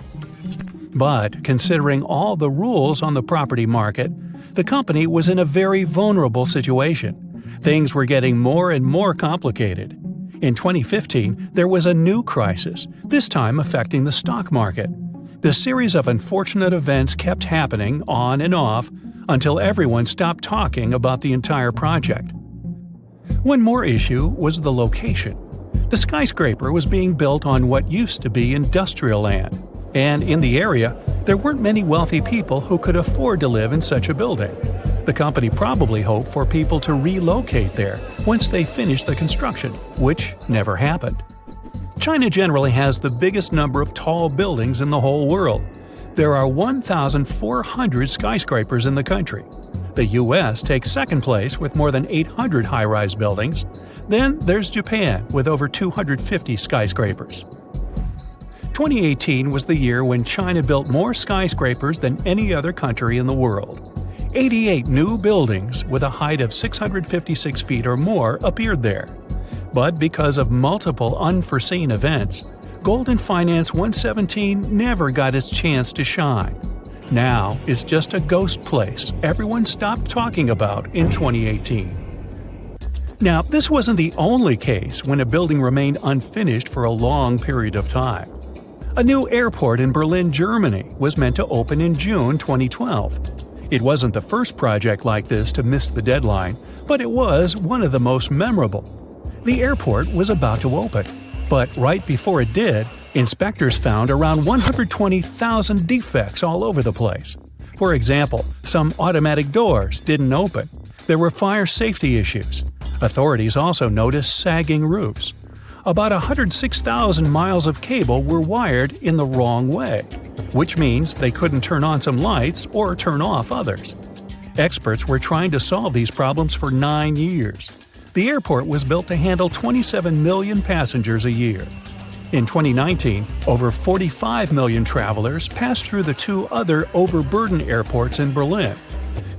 But considering all the rules on the property market, the company was in a very vulnerable situation. Things were getting more and more complicated. In 2015, there was a new crisis, this time affecting the stock market. The series of unfortunate events kept happening on and off until everyone stopped talking about the entire project. One more issue was the location. The skyscraper was being built on what used to be industrial land, and in the area, there weren't many wealthy people who could afford to live in such a building. The company probably hoped for people to relocate there once they finished the construction, which never happened. China generally has the biggest number of tall buildings in the whole world. There are 1,400 skyscrapers in the country. The US takes second place with more than 800 high-rise buildings. Then there's Japan with over 250 skyscrapers. 2018 was the year when China built more skyscrapers than any other country in the world. 88 new buildings with a height of 656 feet or more appeared there. But because of multiple unforeseen events, Golden Finance 117 never got its chance to shine. Now it's just a ghost place everyone stopped talking about in 2018. Now, this wasn't the only case when a building remained unfinished for a long period of time. A new airport in Berlin, Germany was meant to open in June 2012. It wasn't the first project like this to miss the deadline, but it was one of the most memorable. The airport was about to open, but right before it did, inspectors found around 120,000 defects all over the place. For example, some automatic doors didn't open. There were fire safety issues. Authorities also noticed sagging roofs. About 106,000 miles of cable were wired in the wrong way, which means they couldn't turn on some lights or turn off others. Experts were trying to solve these problems for 9 years. The airport was built to handle 27 million passengers a year. In 2019, over 45 million travelers passed through the two other overburdened airports in Berlin.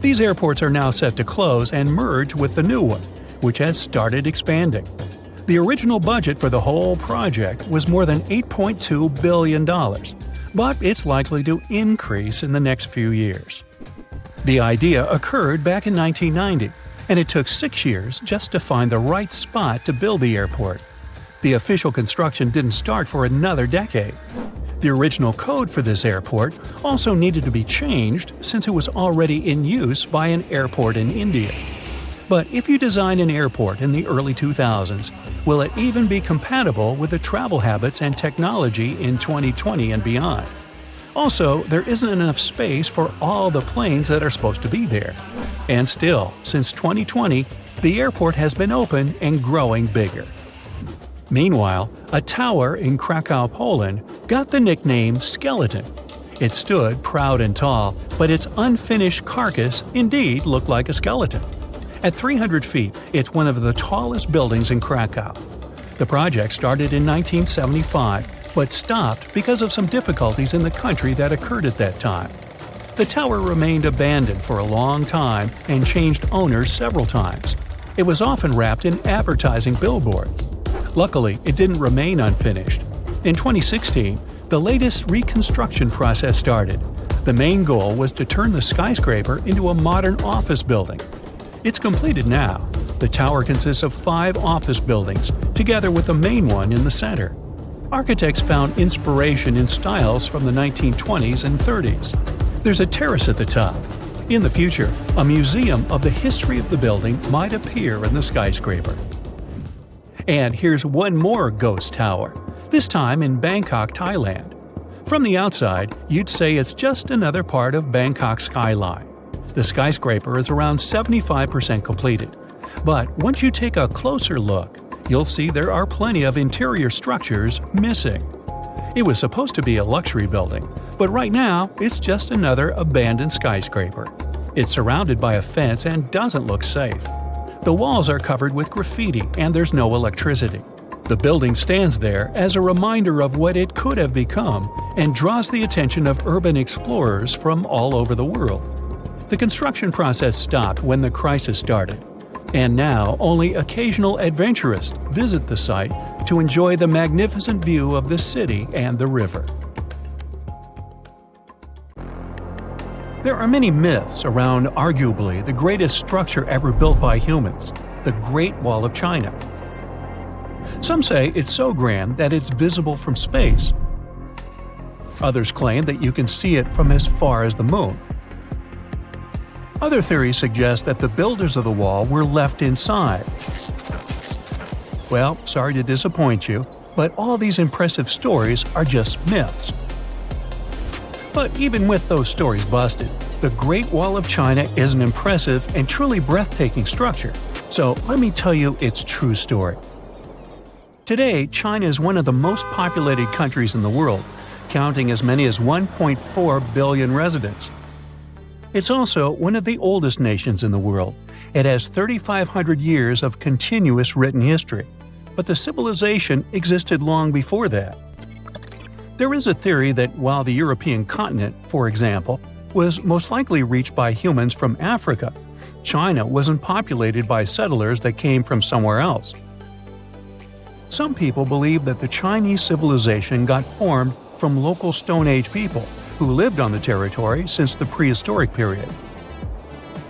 These airports are now set to close and merge with the new one, which has started expanding. The original budget for the whole project was more than $8.2 billion, but it's likely to increase in the next few years. The idea occurred back in 1990, and it took 6 years just to find the right spot to build the airport. The official construction didn't start for another decade. The original code for this airport also needed to be changed since it was already in use by an airport in India. But if you design an airport in the early 2000s, will it even be compatible with the travel habits and technology in 2020 and beyond? Also, there isn't enough space for all the planes that are supposed to be there. And still, since 2020, the airport has been open and growing bigger. Meanwhile, a tower in Krakow, Poland, got the nickname Skeleton. It stood proud and tall, but its unfinished carcass indeed looked like a skeleton. At 300 feet, it's one of the tallest buildings in Krakow. The project started in 1975, but stopped because of some difficulties in the country that occurred at that time. The tower remained abandoned for a long time and changed owners several times. It was often wrapped in advertising billboards. Luckily, it didn't remain unfinished. In 2016, the latest reconstruction process started. The main goal was to turn the skyscraper into a modern office building. It's completed now. The tower consists of 5 office buildings, together with the main one in the center. Architects found inspiration in styles from the 1920s and 30s. There's a terrace at the top. In the future, a museum of the history of the building might appear in the skyscraper. And here's one more ghost tower, this time in Bangkok, Thailand. From the outside, you'd say it's just another part of Bangkok's skyline. The skyscraper is around 75% completed. But once you take a closer look, you'll see there are plenty of interior structures missing. It was supposed to be a luxury building, but right now it's just another abandoned skyscraper. It's surrounded by a fence and doesn't look safe. The walls are covered with graffiti and there's no electricity. The building stands there as a reminder of what it could have become and draws the attention of urban explorers from all over the world. The construction process stopped when the crisis started, and now only occasional adventurers visit the site to enjoy the magnificent view of the city and the river. There are many myths around arguably the greatest structure ever built by humans, the Great Wall of China. Some say it's so grand that it's visible from space. Others claim that you can see it from as far as the moon. Other theories suggest that the builders of the wall were left inside. Well, sorry to disappoint you, but all these impressive stories are just myths. But even with those stories busted, the Great Wall of China is an impressive and truly breathtaking structure. So let me tell you its true story. Today, China is one of the most populated countries in the world, counting as many as 1.4 billion residents. It's also one of the oldest nations in the world. It has 3,500 years of continuous written history, but the civilization existed long before that. There is a theory that while the European continent, for example, was most likely reached by humans from Africa, China wasn't populated by settlers that came from somewhere else. Some people believe that the Chinese civilization got formed from local Stone Age people who lived on the territory since the prehistoric period.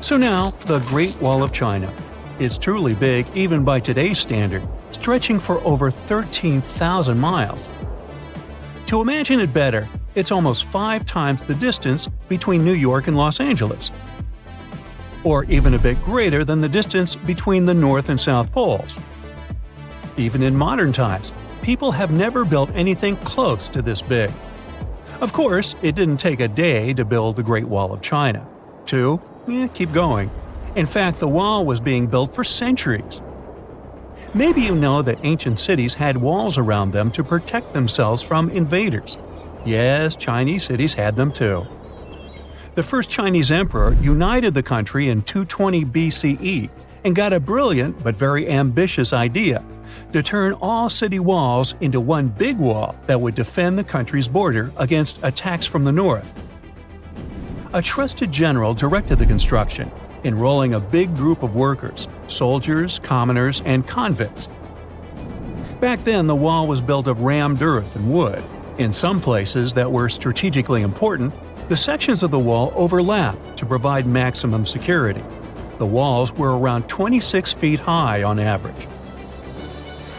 So now, the Great Wall of China. It's truly big even by today's standard, stretching for over 13,000 miles. To imagine it better, it's almost 5 times the distance between New York and Los Angeles, or even a bit greater than the distance between the North and South Poles. Even in modern times, people have never built anything close to this big. Of course, it didn't take a day to build the Great Wall of China. 2? Keep going. In fact, the wall was being built for centuries. Maybe you know that ancient cities had walls around them to protect themselves from invaders. Yes, Chinese cities had them too. The first Chinese emperor united the country in 220 BCE and got a brilliant but very ambitious idea to turn all city walls into one big wall that would defend the country's border against attacks from the north. A trusted general directed the construction, enrolling a big group of workers, soldiers, commoners, and convicts. Back then, the wall was built of rammed earth and wood. In some places that were strategically important, the sections of the wall overlapped to provide maximum security. The walls were around 26 feet high on average.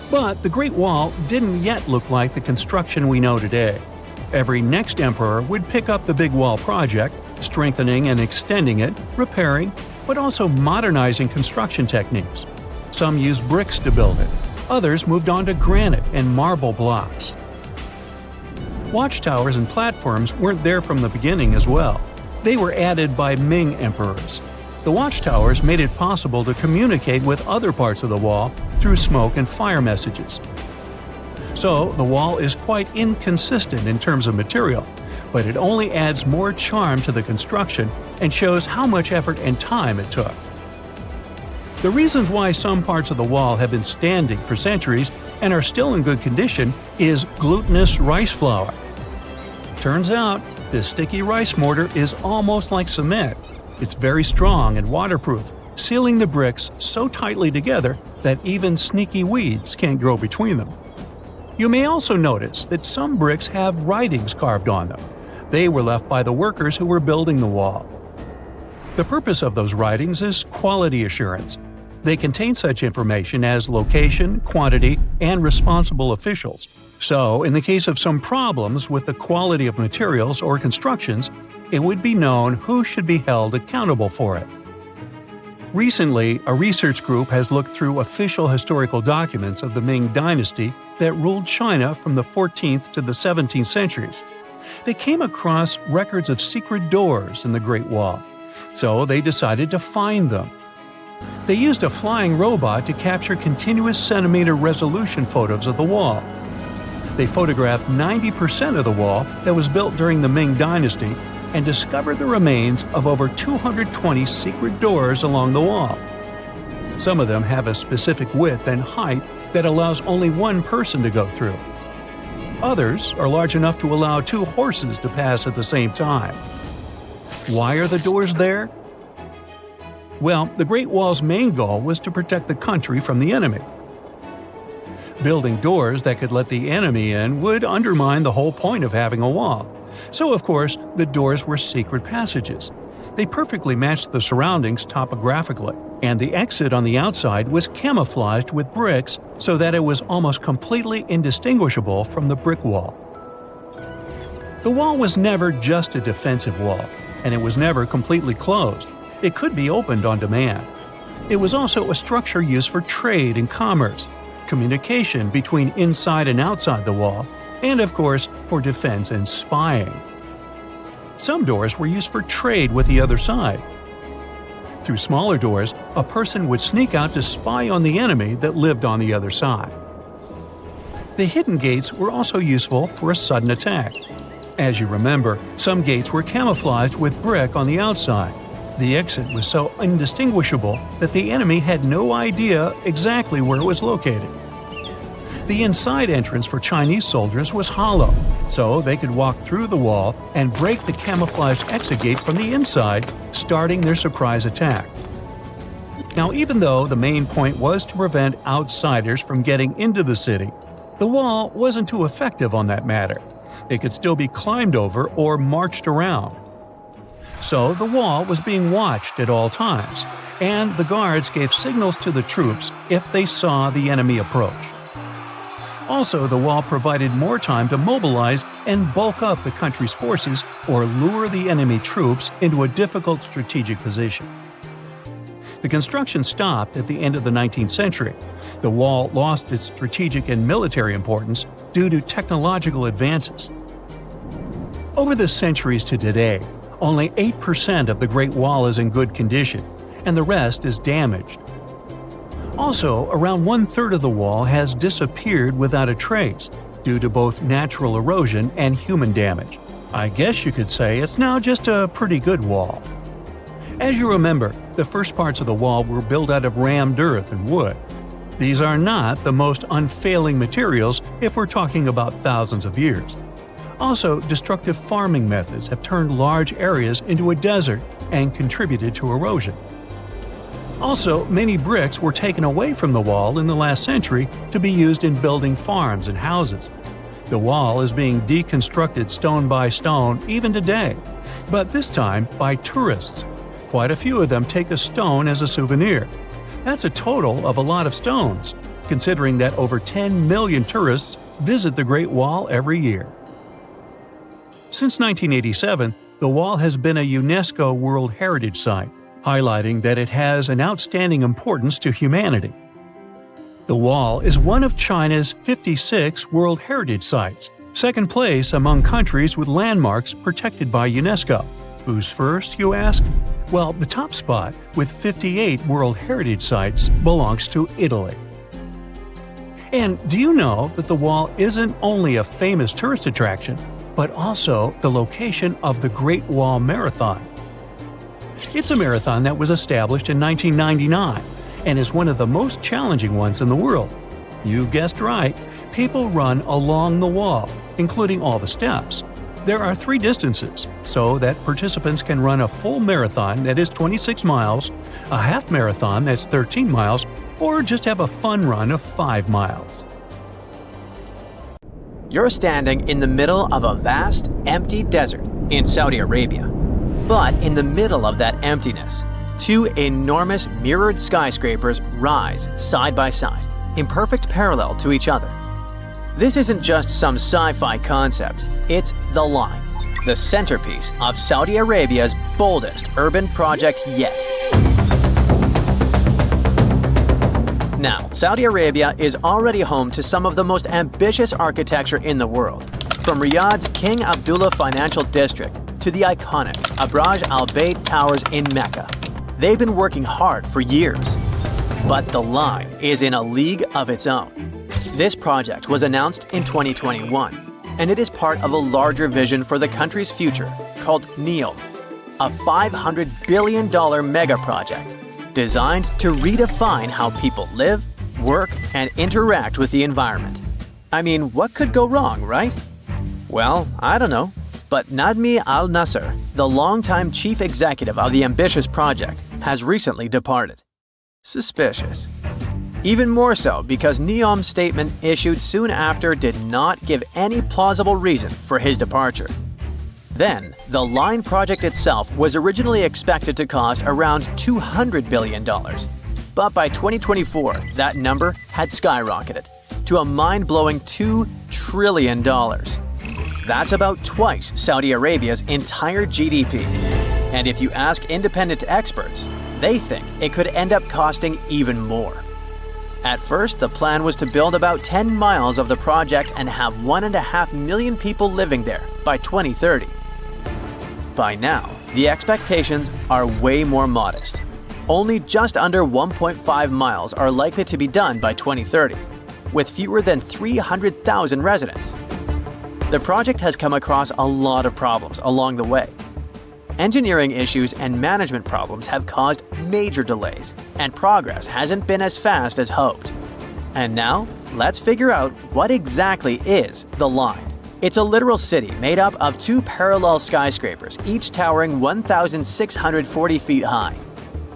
But the Great Wall didn't yet look like the construction we know today. Every next emperor would pick up the Big Wall project, strengthening and extending it, repairing, but also modernizing construction techniques. Some used bricks to build it, others moved on to granite and marble blocks. Watchtowers and platforms weren't there from the beginning as well. They were added by Ming emperors. The watchtowers made it possible to communicate with other parts of the wall through smoke and fire messages. So, the wall is quite inconsistent in terms of material, but it only adds more charm to the construction and shows how much effort and time it took. The reasons why some parts of the wall have been standing for centuries and are still in good condition is glutinous rice flour. Turns out, this sticky rice mortar is almost like cement. It's very strong and waterproof, sealing the bricks so tightly together that even sneaky weeds can't grow between them. You may also notice that some bricks have writings carved on them. They were left by the workers who were building the wall. The purpose of those writings is quality assurance. They contain such information as location, quantity, and responsible officials. So, in the case of some problems with the quality of materials or constructions, it would be known who should be held accountable for it. Recently, a research group has looked through official historical documents of the Ming Dynasty that ruled China from the 14th to the 17th centuries. They came across records of secret doors in the Great Wall, so they decided to find them. They used a flying robot to capture continuous centimeter resolution photos of the wall. They photographed 90% of the wall that was built during the Ming Dynasty and discovered the remains of over 220 secret doors along the wall. Some of them have a specific width and height that allows only one person to go through. Others are large enough to allow 2 horses to pass at the same time. Why are the doors there? Well, the Great Wall's main goal was to protect the country from the enemy. Building doors that could let the enemy in would undermine the whole point of having a wall. So, of course, the doors were secret passages. They perfectly matched the surroundings topographically, and the exit on the outside was camouflaged with bricks so that it was almost completely indistinguishable from the brick wall. The wall was never just a defensive wall, and it was never completely closed. It could be opened on demand. It was also a structure used for trade and commerce, communication between inside and outside the wall, and of course, for defense and spying. Some doors were used for trade with the other side. Through smaller doors, a person would sneak out to spy on the enemy that lived on the other side. The hidden gates were also useful for a sudden attack. As you remember, some gates were camouflaged with brick on the outside. The exit was so indistinguishable that the enemy had no idea exactly where it was located. The inside entrance for Chinese soldiers was hollow, so they could walk through the wall and break the camouflaged exit gate from the inside, starting their surprise attack. Now, even though the main point was to prevent outsiders from getting into the city, the wall wasn't too effective on that matter. It could still be climbed over or marched around. So the wall was being watched at all times, and the guards gave signals to the troops if they saw the enemy approach. Also, the wall provided more time to mobilize and bulk up the country's forces or lure the enemy troops into a difficult strategic position. The construction stopped at the end of the 19th century. The wall lost its strategic and military importance due to technological advances. Over the centuries to today, only 8% of the Great Wall is in good condition, and the rest is damaged. Also, around 1/3 of the wall has disappeared without a trace, due to both natural erosion and human damage. I guess you could say it's now just a pretty good wall. As you remember, the first parts of the wall were built out of rammed earth and wood. These are not the most unfailing materials if we're talking about thousands of years. Also, destructive farming methods have turned large areas into a desert and contributed to erosion. Also, many bricks were taken away from the wall in the last century to be used in building farms and houses. The wall is being deconstructed stone by stone even today, but this time by tourists. Quite a few of them take a stone as a souvenir. That's a total of a lot of stones, considering that over 10 million tourists visit the Great Wall every year. Since 1987, the wall has been a UNESCO World Heritage Site, highlighting that it has an outstanding importance to humanity. The wall is one of China's 56 World Heritage Sites, second place among countries with landmarks protected by UNESCO. Who's first, you ask? Well, the top spot, with 58 World Heritage Sites, belongs to Italy. And do you know that the wall isn't only a famous tourist attraction, but also the location of the Great Wall Marathon? It's a marathon that was established in 1999 and is one of the most challenging ones in the world. You guessed right, people run along the wall, including all the steps. There are 3 distances, so that participants can run a full marathon that is 26 miles, a half marathon that's 13 miles, or just have a fun run of 5 miles. You're standing in the middle of a vast, empty desert in Saudi Arabia. But in the middle of that emptiness, 2 enormous mirrored skyscrapers rise side by side, in perfect parallel to each other. This isn't just some sci-fi concept, it's the Line, the centerpiece of Saudi Arabia's boldest urban project yet. Now, Saudi Arabia is already home to some of the most ambitious architecture in the world, from Riyadh's King Abdullah Financial District to the iconic Abraj Al Bayt Towers in Mecca. They've been working hard for years. But the Line is in a league of its own. This project was announced in 2021, and it is part of a larger vision for the country's future called NEOM, a $500 billion mega project designed to redefine how people live, work, and interact with the environment. I mean, what could go wrong, right? Well, I don't know. But Nadmi Al Nasser, the longtime chief executive of the ambitious project, has recently departed. Suspicious. Even more so because NEOM's statement issued soon after did not give any plausible reason for his departure. Then, the Line project itself was originally expected to cost around $200 billion. But by 2024, that number had skyrocketed to a mind-blowing $2 trillion. That's about twice Saudi Arabia's entire GDP. And if you ask independent experts, they think it could end up costing even more. At first, the plan was to build about 10 miles of the project and have 1.5 million people living there by 2030. By now, the expectations are way more modest. Only just under 1.5 miles are likely to be done by 2030, with fewer than 300,000 residents. The project has come across a lot of problems along the way. Engineering issues and management problems have caused major delays, and progress hasn't been as fast as hoped. And now, let's figure out what exactly is the Line. It's a literal city made up of two parallel skyscrapers, each towering 1,640 feet high.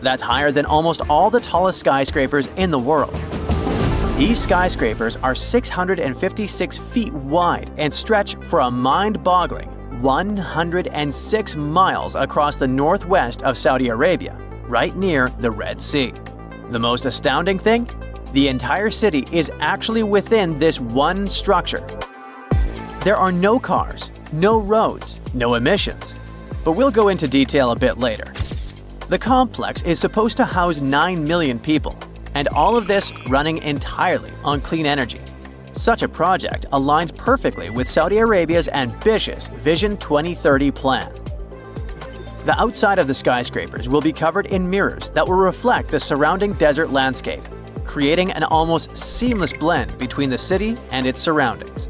That's higher than almost all the tallest skyscrapers in the world. These skyscrapers are 656 feet wide and stretch for a mind-boggling 106 miles across the northwest of Saudi Arabia, right near the Red Sea. The most astounding thing? The entire city is actually within this one structure. There are no cars, no roads, no emissions. But we'll go into detail a bit later. The complex is supposed to house 9 million people, and all of this running entirely on clean energy. Such a project aligns perfectly with Saudi Arabia's ambitious Vision 2030 plan. The outside of the skyscrapers will be covered in mirrors that will reflect the surrounding desert landscape, creating an almost seamless blend between the city and its surroundings.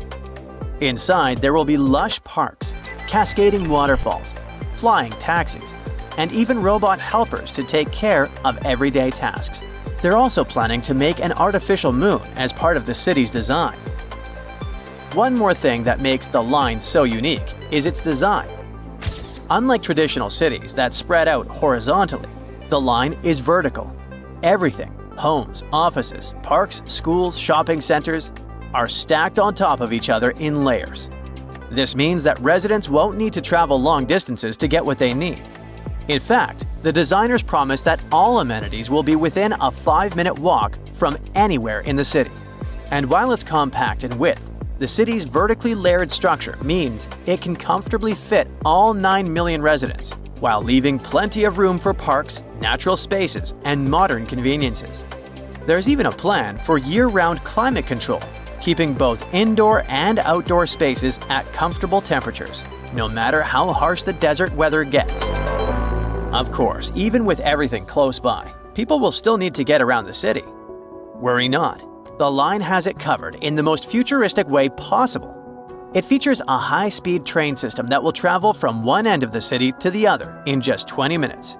Inside, there will be lush parks, cascading waterfalls, flying taxis, and even robot helpers to take care of everyday tasks. They're also planning to make an artificial moon as part of the city's design. One more thing that makes the Line so unique is its design. Unlike traditional cities that spread out horizontally, the Line is vertical. Everything, homes, offices, parks, schools, shopping centers, are stacked on top of each other in layers. This means that residents won't need to travel long distances to get what they need. In fact, the designers promise that all amenities will be within a 5-minute walk from anywhere in the city. And while it's compact in width, the city's vertically layered structure means it can comfortably fit all 9 million residents, while leaving plenty of room for parks, natural spaces, and modern conveniences. There's even a plan for year-round climate control, keeping both indoor and outdoor spaces at comfortable temperatures, no matter how harsh the desert weather gets. Of course, even with everything close by, people will still need to get around the city. Worry not, the Line has it covered in the most futuristic way possible. It features a high-speed train system that will travel from one end of the city to the other in just 20 minutes.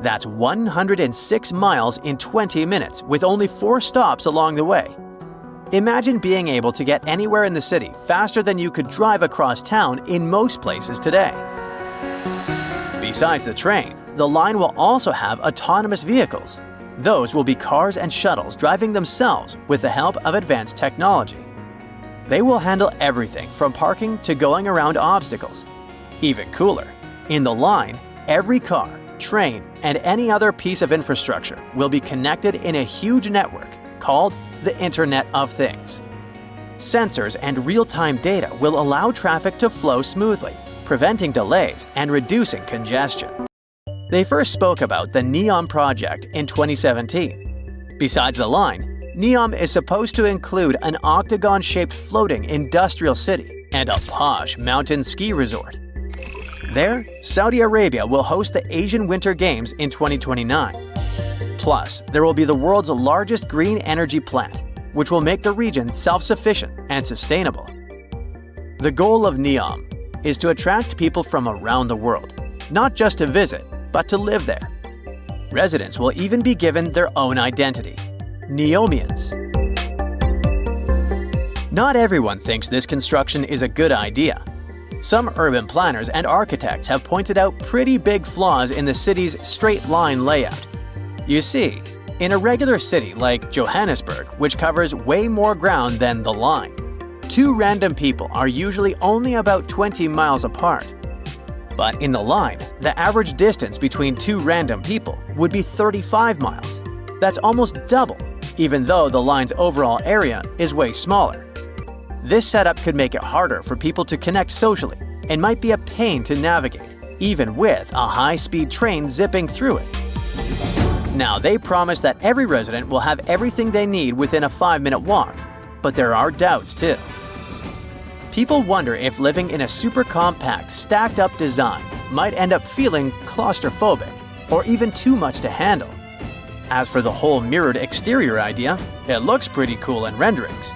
That's 106 miles in 20 minutes with only 4 stops along the way. Imagine being able to get anywhere in the city faster than you could drive across town in most places today. Besides the train, the Line will also have autonomous vehicles. Those will be cars and shuttles driving themselves with the help of advanced technology. They will handle everything from parking to going around obstacles. Even cooler, in the Line, every car, train, and any other piece of infrastructure will be connected in a huge network called the Internet of Things. Sensors and real-time data will allow traffic to flow smoothly, preventing delays and reducing congestion. They first spoke about the NEOM project in 2017. Besides the Line, NEOM is supposed to include an octagon-shaped floating industrial city and a posh mountain ski resort. There, Saudi Arabia will host the Asian Winter Games in 2029. Plus, there will be the world's largest green energy plant, which will make the region self-sufficient and sustainable. The goal of NEOM is to attract people from around the world, not just to visit, but to live there. Residents will even be given their own identity, Neomians. Not everyone thinks this construction is a good idea. Some urban planners and architects have pointed out pretty big flaws in the city's straight-line layout. You see, in a regular city like Johannesburg, which covers way more ground than the Line, 2 random people are usually only about 20 miles apart. But in the Line, the average distance between 2 random people would be 35 miles. That's almost double, even though the Line's overall area is way smaller. This setup could make it harder for people to connect socially and might be a pain to navigate, even with a high-speed train zipping through it. Now, they promise that every resident will have everything they need within a 5-minute walk, but there are doubts too. People wonder if living in a super compact, stacked-up design might end up feeling claustrophobic or even too much to handle. As for the whole mirrored exterior idea, it looks pretty cool in renderings.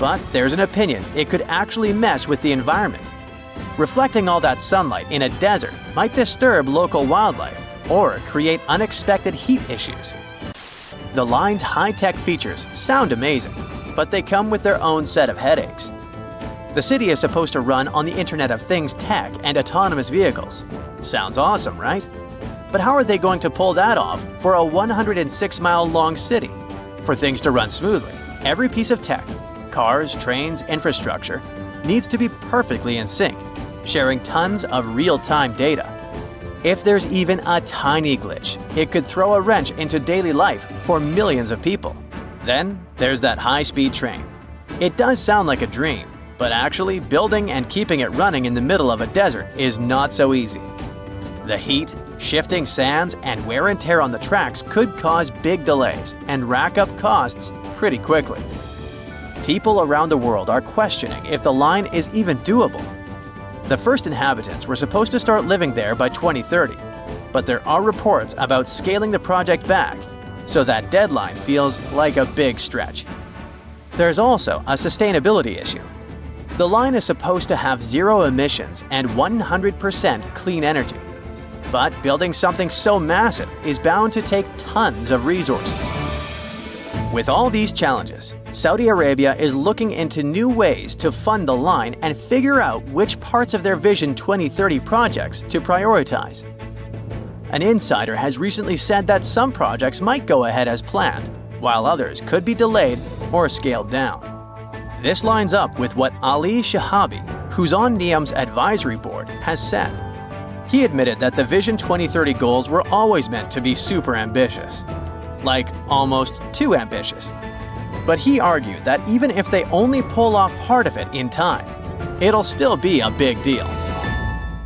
But there's an opinion it could actually mess with the environment. Reflecting all that sunlight in a desert might disturb local wildlife or create unexpected heat issues. The line's high-tech features sound amazing, but they come with their own set of headaches. The city is supposed to run on the Internet of Things tech and autonomous vehicles. Sounds awesome, right? But how are they going to pull that off for a 106-mile-long city? For things to run smoothly, every piece of tech, cars, trains, infrastructure, needs to be perfectly in sync, sharing tons of real-time data. If there's even a tiny glitch, it could throw a wrench into daily life for millions of people. Then there's that high-speed train. It does sound like a dream, but actually building and keeping it running in the middle of a desert is not so easy. The heat, shifting sands, and wear and tear on the tracks could cause big delays and rack up costs pretty quickly. People around the world are questioning if the line is even doable. The first inhabitants were supposed to start living there by 2030, but there are reports about scaling the project back, so that deadline feels like a big stretch. There's also a sustainability issue. The line is supposed to have zero emissions and 100% clean energy. But building something so massive is bound to take tons of resources. With all these challenges, Saudi Arabia is looking into new ways to fund the line and figure out which parts of their Vision 2030 projects to prioritize. An insider has recently said that some projects might go ahead as planned, while others could be delayed or scaled down. This lines up with what Ali Shahabi, who's on NEOM's advisory board, has said. He admitted that the Vision 2030 goals were always meant to be super ambitious, like almost too ambitious. But he argued that even if they only pull off part of it in time, it'll still be a big deal.